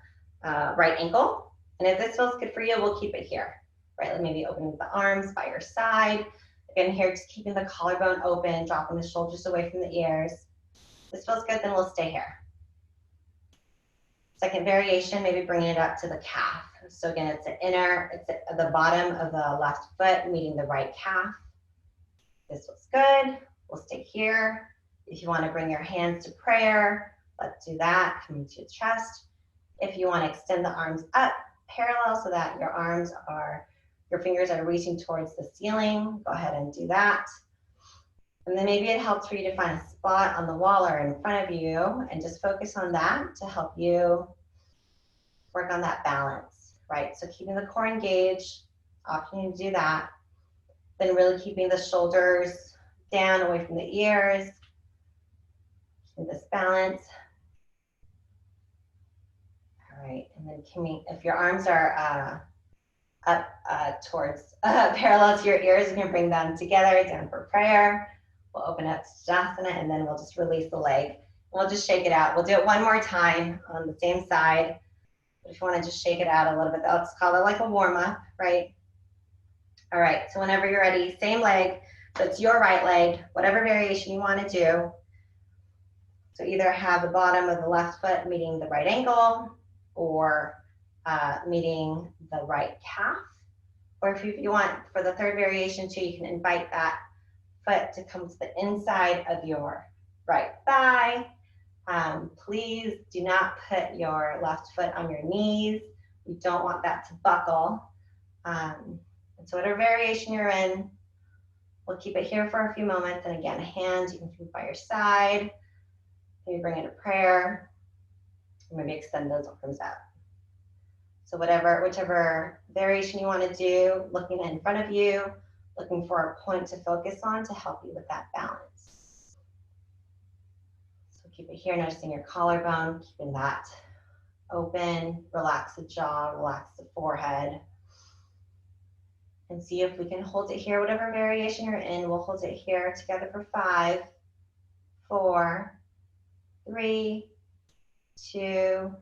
right ankle. And if this feels good for you, we'll keep it here. Right, maybe opening the arms by your side. Again, here, just keeping the collarbone open, dropping the shoulders away from the ears. If this feels good, then we'll stay here. Second variation, maybe bringing it up to the calf. So again, it's the bottom of the left foot meeting the right calf. This was good. We'll stay here. If you want to bring your hands to prayer, let's do that, coming to your chest. If you want to extend the arms up parallel so that your fingers are reaching towards the ceiling, go ahead and do that. And then maybe it helps for you to find a spot on the wall or in front of you and just focus on that to help you work on that balance, right? So keeping the core engaged, opting to do that. Then really keeping the shoulders down away from the ears. Keeping this balance. All right, and then if your arms are up towards parallel to your ears, you can bring them together, down for prayer. We'll open up to Tadasana, and then we'll just release the leg. We'll just shake it out. We'll do it one more time on the same side. But if you want to just shake it out a little bit, let's call it like a warm-up, right? All right, so whenever you're ready, same leg, so it's your right leg, whatever variation you want to do. So either have the bottom of the left foot meeting the right ankle, or meeting the right calf. Or if you want, for the third variation too, you can invite that foot to come to the inside of your right thigh. Please do not put your left foot on your knees. You don't want that to buckle. And so whatever variation you're in, we'll keep it here for a few moments. And again, hands you can keep by your side. Maybe bring it to prayer. Maybe extend those arms out. So whichever variation you want to do, looking in front of you, looking for a point to focus on to help you with that balance. So keep it here, noticing your collarbone, keeping that open, relax the jaw, relax the forehead. And see if we can hold it here, whatever variation you're in, we'll hold it here together for 5, 4, 3, 2,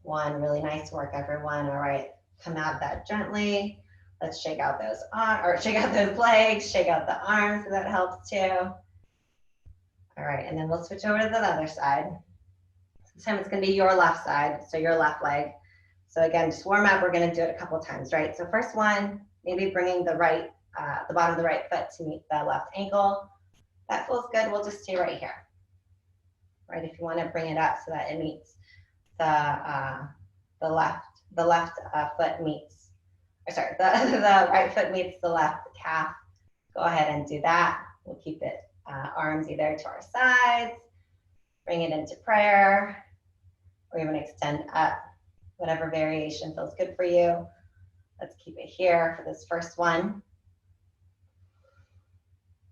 1. Really nice work, everyone. All right, come out of that gently. Let's shake out those legs, shake out the arms, so that helps too. All right, and then we'll switch over to the other side. This time it's gonna be your left side, so your left leg. So again, just warm up, we're gonna do it a couple times, right? So first one, maybe bringing the bottom of the right foot to meet the left ankle. That feels good, we'll just stay right here. Right, if you wanna bring it up so that it meets the left foot meets, the right foot meets the left calf. Go ahead and do that. We'll keep it arms either to our sides, bring it into prayer, or even extend up, whatever variation feels good for you. Let's keep it here for this first one.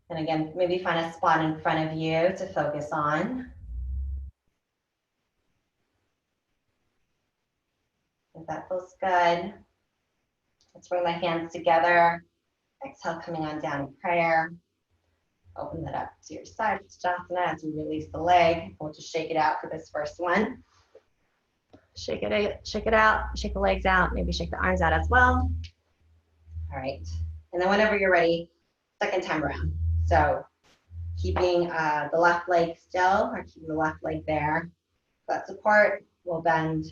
And again, maybe find a spot in front of you to focus on. If that feels good, let's bring the hands together. Exhale, coming on down in prayer. Open that up to your side, Tadasana, as we release the leg. We'll just shake it out for this first one. Shake it out, shake the legs out, maybe shake the arms out as well. All right, and then whenever you're ready, second time around. So keeping the left leg still, or keeping the left leg there. That support, we'll bend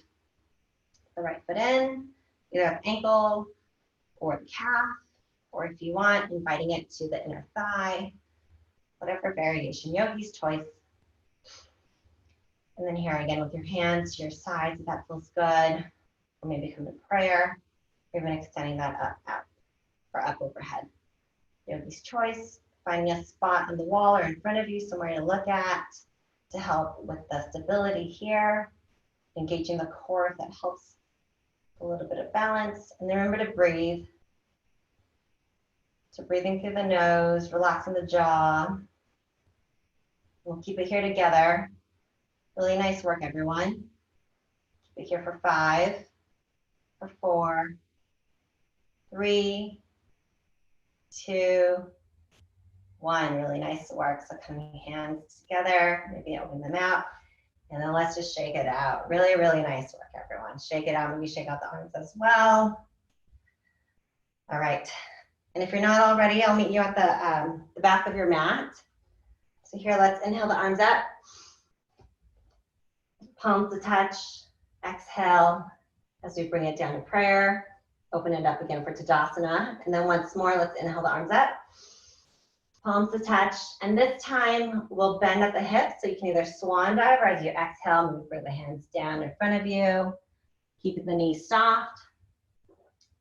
the right foot in, either at the ankle or the calf, or if you want, inviting it to the inner thigh, whatever variation, yogi's choice. And then here again with your hands to your sides, if that feels good. Or maybe come to prayer, or even extending that up, out, or up overhead. Yogi's choice, finding a spot on the wall or in front of you, somewhere to look at to help with the stability here. Engaging the core if that helps a little bit of balance. And then remember to breathe. So breathing through the nose, relaxing the jaw. We'll keep it here together. Really nice work, everyone. Keep it here for 5, for 4, 3, 2, 1. Really nice work. So coming hands together, maybe open them out. And then let's just shake it out. Really, really nice work, everyone. Shake it out. Maybe shake out the arms as well. All right. And if you're not already, I'll meet you at the back of your mat. So here, let's inhale the arms up. Palms to touch. Exhale as we bring it down to prayer. Open it up again for Tadasana. And then once more, let's inhale the arms up. Palms to touch. And this time, we'll bend at the hips. So you can either swan dive or as you exhale, move the hands down in front of you. Keeping the knees soft.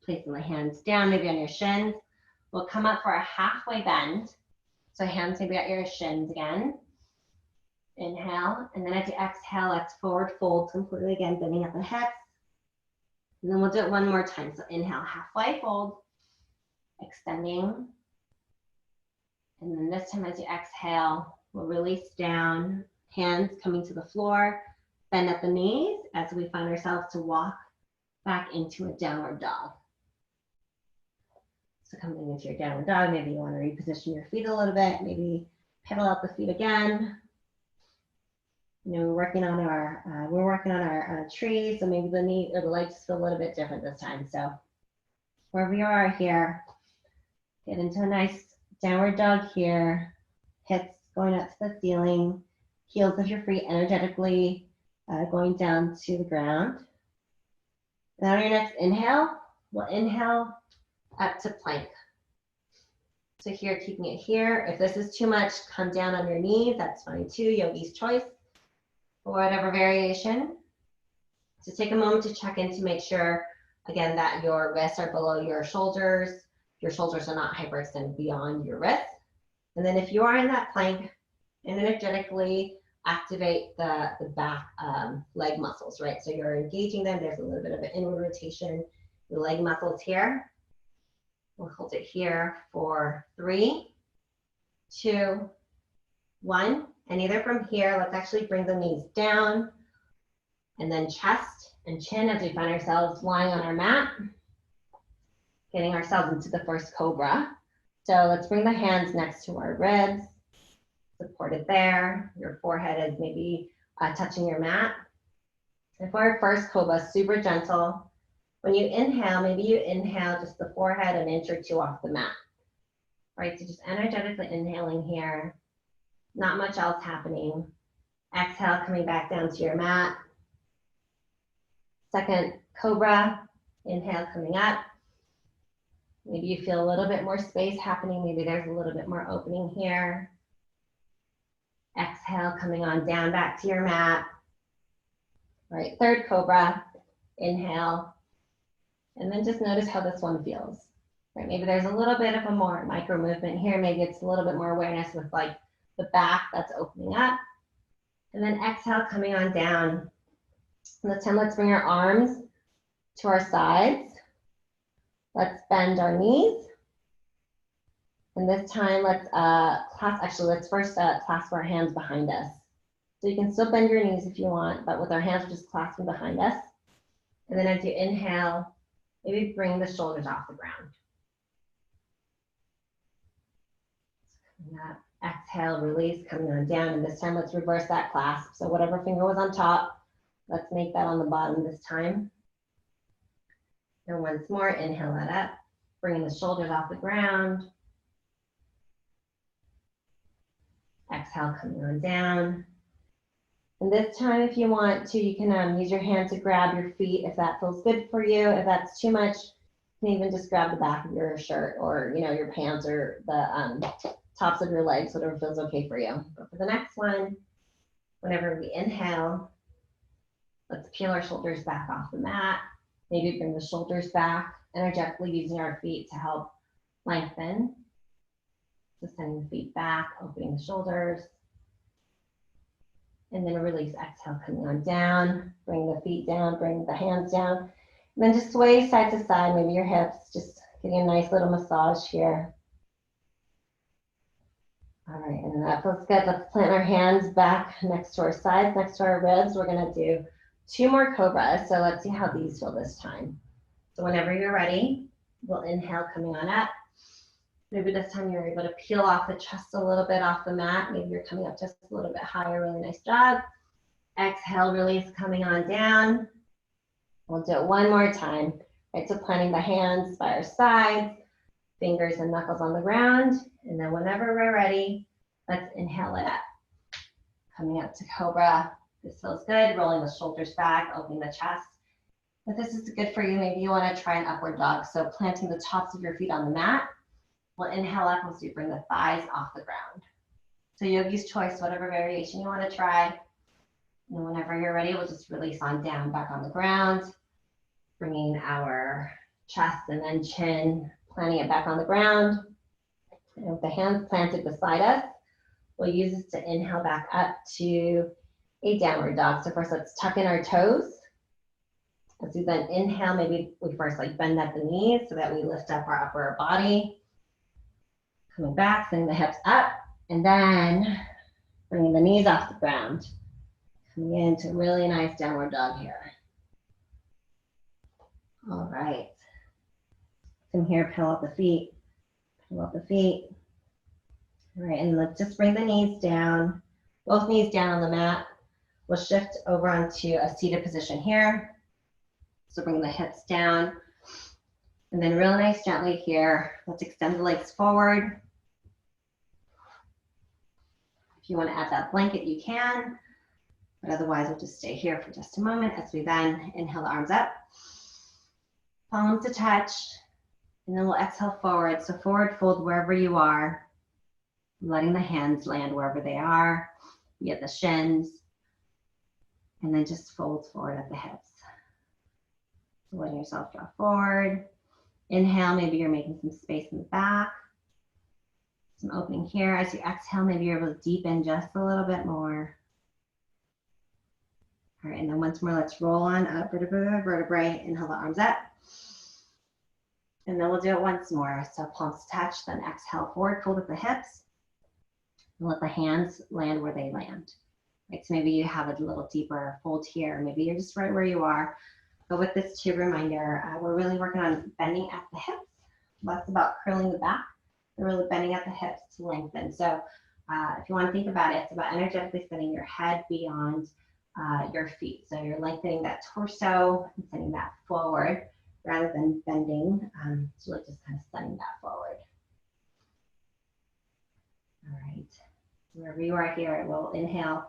Placing the hands down, maybe on your shins. We'll come up for a halfway bend. So hands maybe at your shins again. Inhale, and then as you exhale, let's forward fold completely again, bending at the hips. And then we'll do it one more time. So inhale, halfway fold, extending. And then this time as you exhale, we'll release down, hands coming to the floor, bend at the knees as we find ourselves to walk back into a downward dog. So coming into your downward dog, maybe you want to reposition your feet a little bit, maybe pedal out the feet again. You know, we're working on our tree, so maybe the knee or the legs feel a little bit different this time. So wherever you are here, get into a nice downward dog here. Hips going up to the ceiling, heels of your feet energetically going down to the ground. Now on your next inhale, we'll inhale up to plank. So here, keeping it here. If this is too much, come down on your knees. That's fine too, yogi's choice. For whatever variation. So take a moment to check in to make sure, again, that your wrists are below your shoulders are not hyperextended beyond your wrists. And then if you are in that plank, energetically activate the back leg muscles, right? So you're engaging them. There's a little bit of an inward rotation. The leg muscles here. We'll hold it here for 3, 2, 1. And either from here, let's actually bring the knees down and then chest and chin as we find ourselves lying on our mat, getting ourselves into the first cobra. So let's bring the hands next to our ribs, support it there. Your forehead is maybe touching your mat. And for our first cobra, super gentle. When you inhale, maybe you inhale just the forehead an inch or 2 off the mat. Right, so just energetically inhaling here. Not much else happening. Exhale, coming back down to your mat. Second cobra, inhale coming up. Maybe you feel a little bit more space happening. Maybe there's a little bit more opening here. Exhale, coming on down back to your mat. All right, third cobra, inhale. And then just notice how this one feels. Right, maybe there's a little bit of a more micro movement here. Maybe it's a little bit more awareness with like the back that's opening up. And then exhale, coming on down. And this time, let's bring our arms to our sides. Let's bend our knees. And this time, let's let's first clasp our hands behind us. So you can still bend your knees if you want, but with our hands just clasping behind us. And then as you inhale, maybe bring the shoulders off the ground. Exhale, release, coming on down. And this time, let's reverse that clasp. So whatever finger was on top, let's make that on the bottom this time. And once more, inhale that up, bringing the shoulders off the ground. Exhale, coming on down. And this time, if you want to, you can use your hand to grab your feet if that feels good for you. If that's too much, you can even just grab the back of your shirt or your pants or the tops of your legs, whatever feels okay for you. But for the next one, Whenever we inhale, let's peel our shoulders back off the mat. Maybe bring the shoulders back, energetically using our feet to help lengthen. So sending the feet back, opening the shoulders. And then release, exhale, coming on down. Bring the feet down, bring the hands down. And then just sway side to side, maybe your hips, just getting a nice little massage here. All right, and that feels good. Let's plant our hands back next to our sides, next to our ribs. We're gonna do 2 more cobras. So let's see how these feel this time. So whenever you're ready, we'll inhale, coming on up. Maybe this time you're able to peel off the chest a little bit off the mat. Maybe you're coming up just a little bit higher. Really nice job. Exhale, release, coming on down. We'll do it one more time. Right, so planting the hands by our sides, fingers and knuckles on the ground. And then whenever we're ready, let's inhale it up. Coming up to cobra. This feels good. Rolling the shoulders back, opening the chest. If this is good for you, maybe you want to try an upward dog. So planting the tops of your feet on the mat. We'll inhale up as we bring the thighs off the ground. So yogi's choice, whatever variation you want to try. And then whenever you're ready, we'll just release on down, back on the ground. Bringing our chest and then chin, planting it back on the ground. And with the hands planted beside us, we'll use this to inhale back up to a downward dog. So first let's tuck in our toes. As we then inhale, maybe we first like bend at the knees so that we lift up our upper body. Coming back, sending the hips up, and then bringing the knees off the ground. Coming into a really nice downward dog here. All right. From here, peel up the feet. Peel up the feet. All right, and let's just bring the knees down. Both knees down on the mat. We'll shift over onto a seated position here. So bring the hips down. And then real nice gently here. Let's extend the legs forward. If you want to add that blanket, you can. But otherwise, we'll just stay here for just a moment as we then inhale the arms up. Palms to touch. And then we'll exhale forward. So forward fold wherever you are. Letting the hands land wherever they are. You get the shins. And then just fold forward at the hips. So letting yourself draw forward. Inhale, maybe you're making some space in the back. Some opening here. As you exhale, maybe you're able to deepen just a little bit more. All right, and then once more, let's roll on up, vertebrae. Inhale the arms up. And then we'll do it once more. So palms touch, then exhale forward, fold at the hips. And let the hands land where they land. Right, so maybe you have a little deeper fold here. Maybe you're just right where you are. But with this too, reminder, we're really working on bending at the hips. Less about curling the back. We're really bending at the hips to lengthen. So if you want to think about it, it's about energetically sending your head beyond your feet. So you're lengthening that torso and sending that forward rather than bending. So like just kind of sending that forward. All right. Wherever you are here, we'll inhale.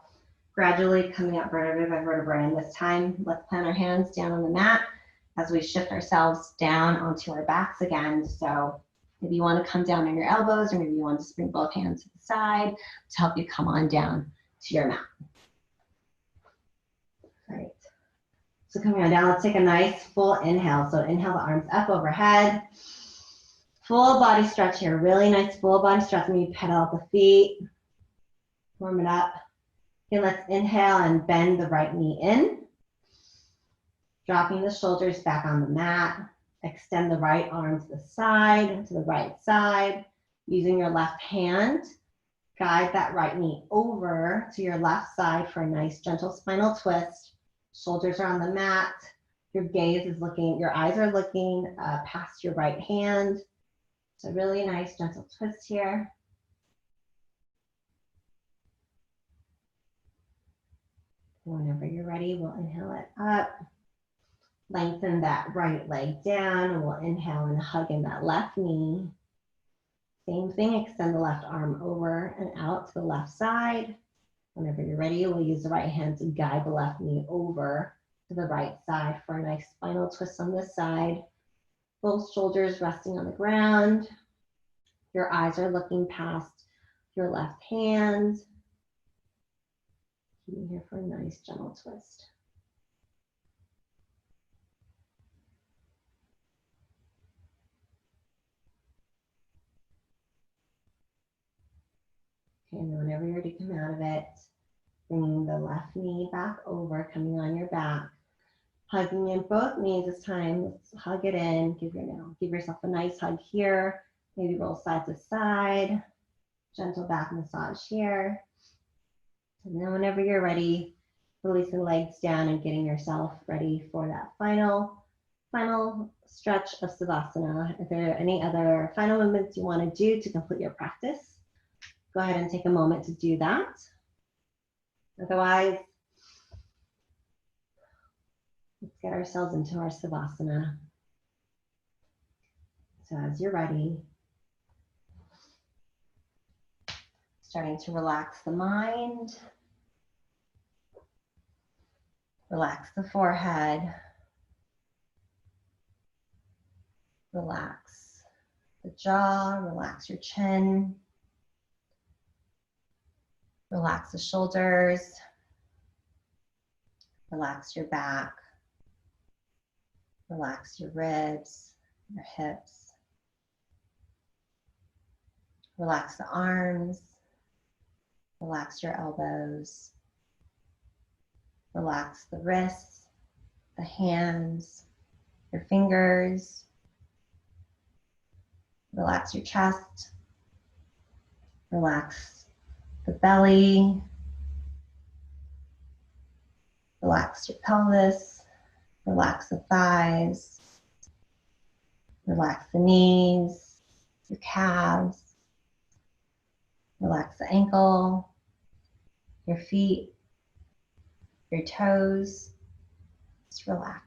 Gradually coming up vertebrae by vertebrae. And this time, let's plant our hands down on the mat as we shift ourselves down onto our backs again. So maybe you want to come down on your elbows, or maybe you want to just bring both hands to the side to help you come on down to your mat. All right. So coming on down, let's take a nice full inhale. So inhale the arms up overhead. Full body stretch here. Really nice full body stretch. Maybe pedal out the feet. Warm it up. Okay, let's inhale and bend the right knee in. Dropping the shoulders back on the mat. Extend the right arm to the side, to the right side. Using your left hand, guide that right knee over to your left side for a nice gentle spinal twist. Shoulders are on the mat. Your gaze is looking, your eyes are looking past your right hand. So really nice gentle twist here. Whenever you're ready, we'll inhale it up. Lengthen that right leg down, and we'll inhale and hug in that left knee. Same thing, extend the left arm over and out to the left side. Whenever you're ready, we'll use the right hand to guide the left knee over to the right side for a nice spinal twist on this side. Both shoulders resting on the ground. Your eyes are looking past your left hand. Keeping here for a nice gentle twist. Okay, and then whenever you're ready to come out of it, bringing the left knee back over, coming on your back, hugging in both knees this time. Let's hug it in. Give yourself a nice hug here. Maybe roll side to side. Gentle back massage here. And then whenever you're ready, releasing legs down and getting yourself ready for that final stretch of Savasana. If there are any other final movements you want to do to complete your practice, go ahead and take a moment to do that. Otherwise, let's get ourselves into our Savasana. So as you're ready, starting to relax the mind, relax the forehead, relax the jaw, relax your chin, relax the shoulders, relax your back, relax your ribs, your hips, relax the arms, relax your elbows, relax the wrists, the hands, your fingers, relax your chest, relax the belly, relax your pelvis, relax the thighs, relax the knees, your calves, relax the ankle, your feet, your toes. Just relax.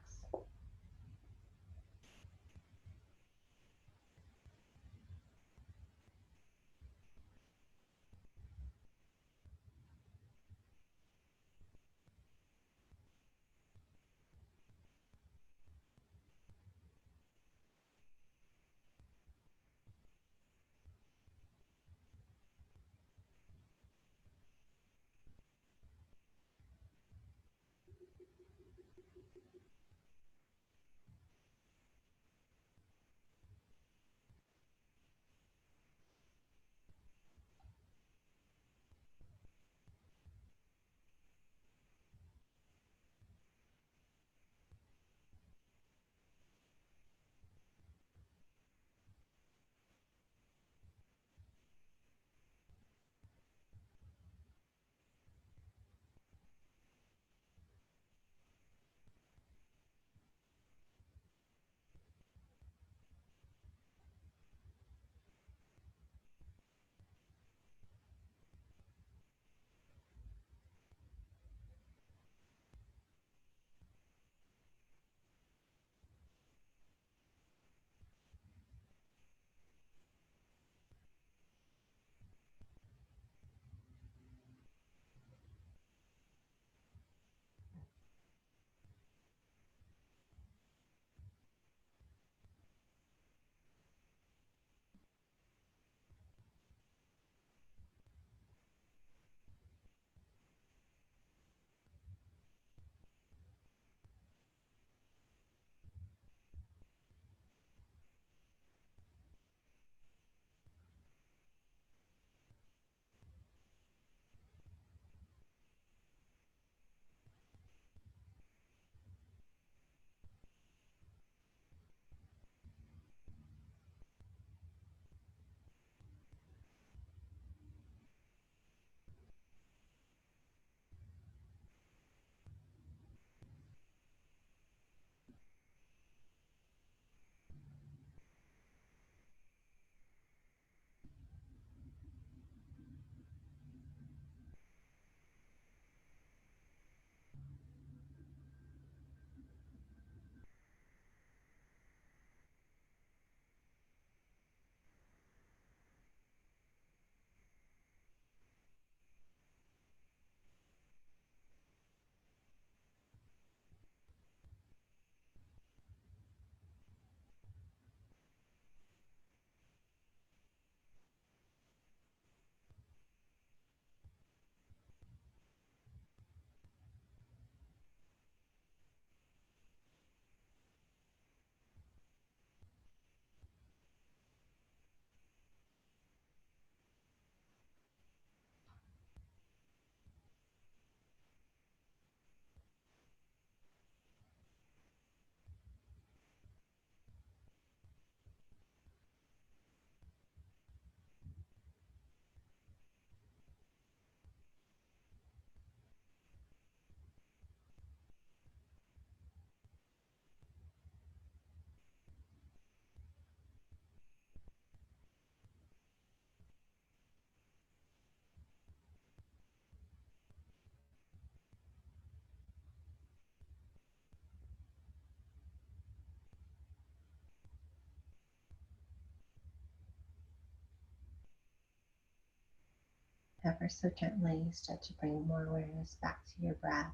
Ever so gently start to bring more awareness back to your breath.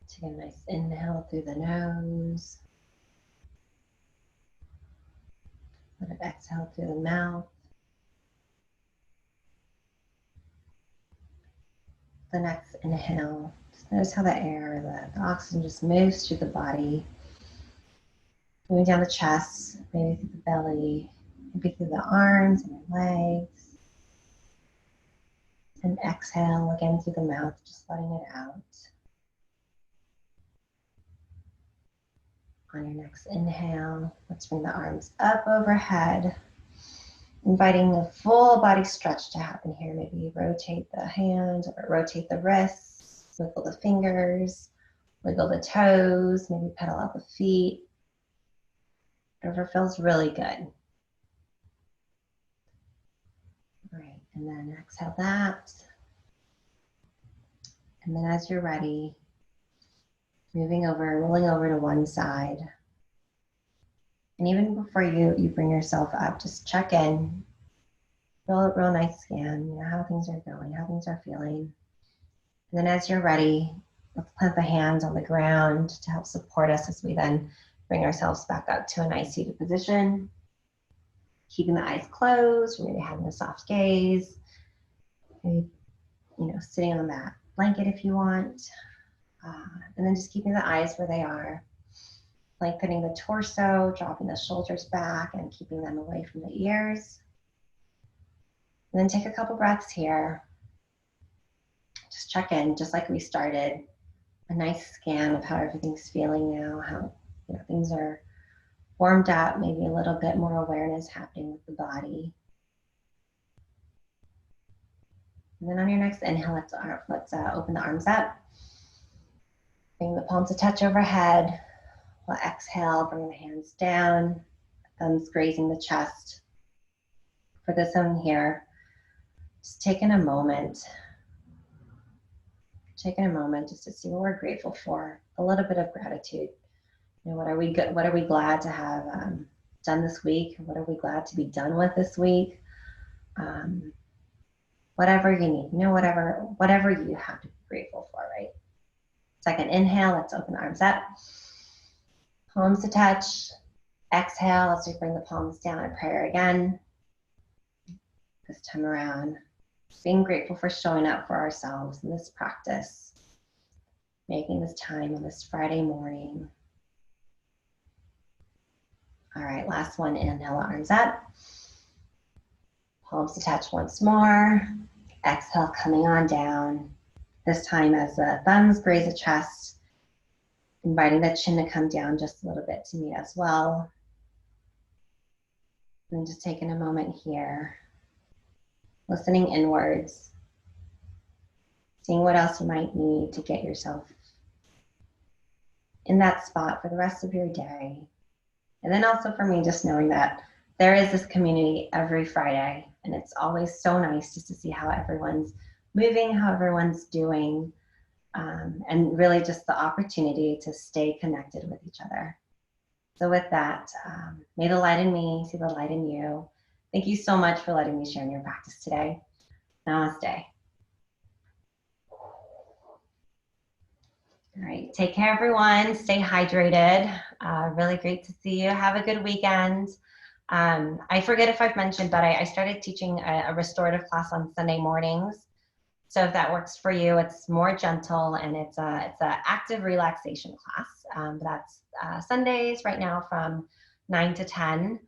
Take a nice inhale through the nose. Let it exhale through the mouth. The next inhale, just notice how the air, the oxygen just moves through the body. Moving down the chest, maybe through the belly, maybe through the arms and the legs. And exhale again through the mouth, just letting it out. On your next inhale, let's bring the arms up overhead, inviting the full body stretch to happen here. Maybe rotate the hands or rotate the wrists, wiggle the fingers, wiggle the toes, maybe pedal out the feet. Whatever feels really good. All right, and then exhale that. And then as you're ready, moving over, rolling over to one side. And even before you bring yourself up, just check in. Real nice scan, how things are going, how things are feeling. And then as you're ready, let's plant the hands on the ground to help support us as we then bring ourselves back up to a nice seated position. Keeping the eyes closed, or maybe having a soft gaze. Maybe, sitting on that blanket if you want. And then just keeping the eyes where they are. Lengthening the torso, dropping the shoulders back and keeping them away from the ears. And then take a couple breaths here. Just check in, just like we started. A nice scan of how everything's feeling now, how things are warmed up, maybe a little bit more awareness happening with the body. And then on your next inhale, let's open the arms up. Bring the palms to touch overhead. We'll exhale, bring the hands down, thumbs grazing the chest. For this one here, just taking a moment just to see what we're grateful for. A little bit of gratitude. What are we glad to have done this week? What are we glad to be done with this week? Whatever you need, whatever you have to be grateful for, right? Second inhale, let's open the arms up. Palms to touch. Exhale, let's bring the palms down in prayer again. This time around, being grateful for showing up for ourselves in this practice, making this time on this Friday morning. All right, last one, inhale, arms up. Palms to touch once more. Exhale, coming on down. This time as the thumbs graze the chest, inviting the chin to come down just a little bit to meet as well. And just taking a moment here, listening inwards, seeing what else you might need to get yourself in that spot for the rest of your day. And then also for me, just knowing that there is this community every Friday, and it's always so nice just to see how everyone's moving, how everyone's doing, and really just the opportunity to stay connected with each other. So with that, may the light in me see the light in you. Thank you so much for letting me share in your practice today. Namaste. All right, take care everyone, stay hydrated. Really great to see you. Have a good weekend. I forget if I've mentioned, but I started teaching a restorative class on Sunday mornings. So if that works for you, it's more gentle and it's a active relaxation class. That's Sundays right now from 9 to 10.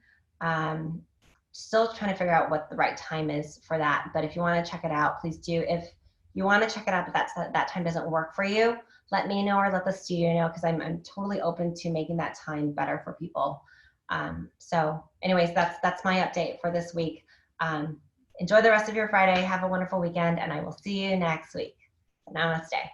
Still trying to figure out what the right time is for that. But if you want to check it out, please do. If you want to check it out, but that time doesn't work for you, let me know or let the studio know, because I'm totally open to making that time better for people. So anyways, that's my update for this week. Enjoy the rest of your Friday. Have a wonderful weekend, and I will see you next week. Namaste.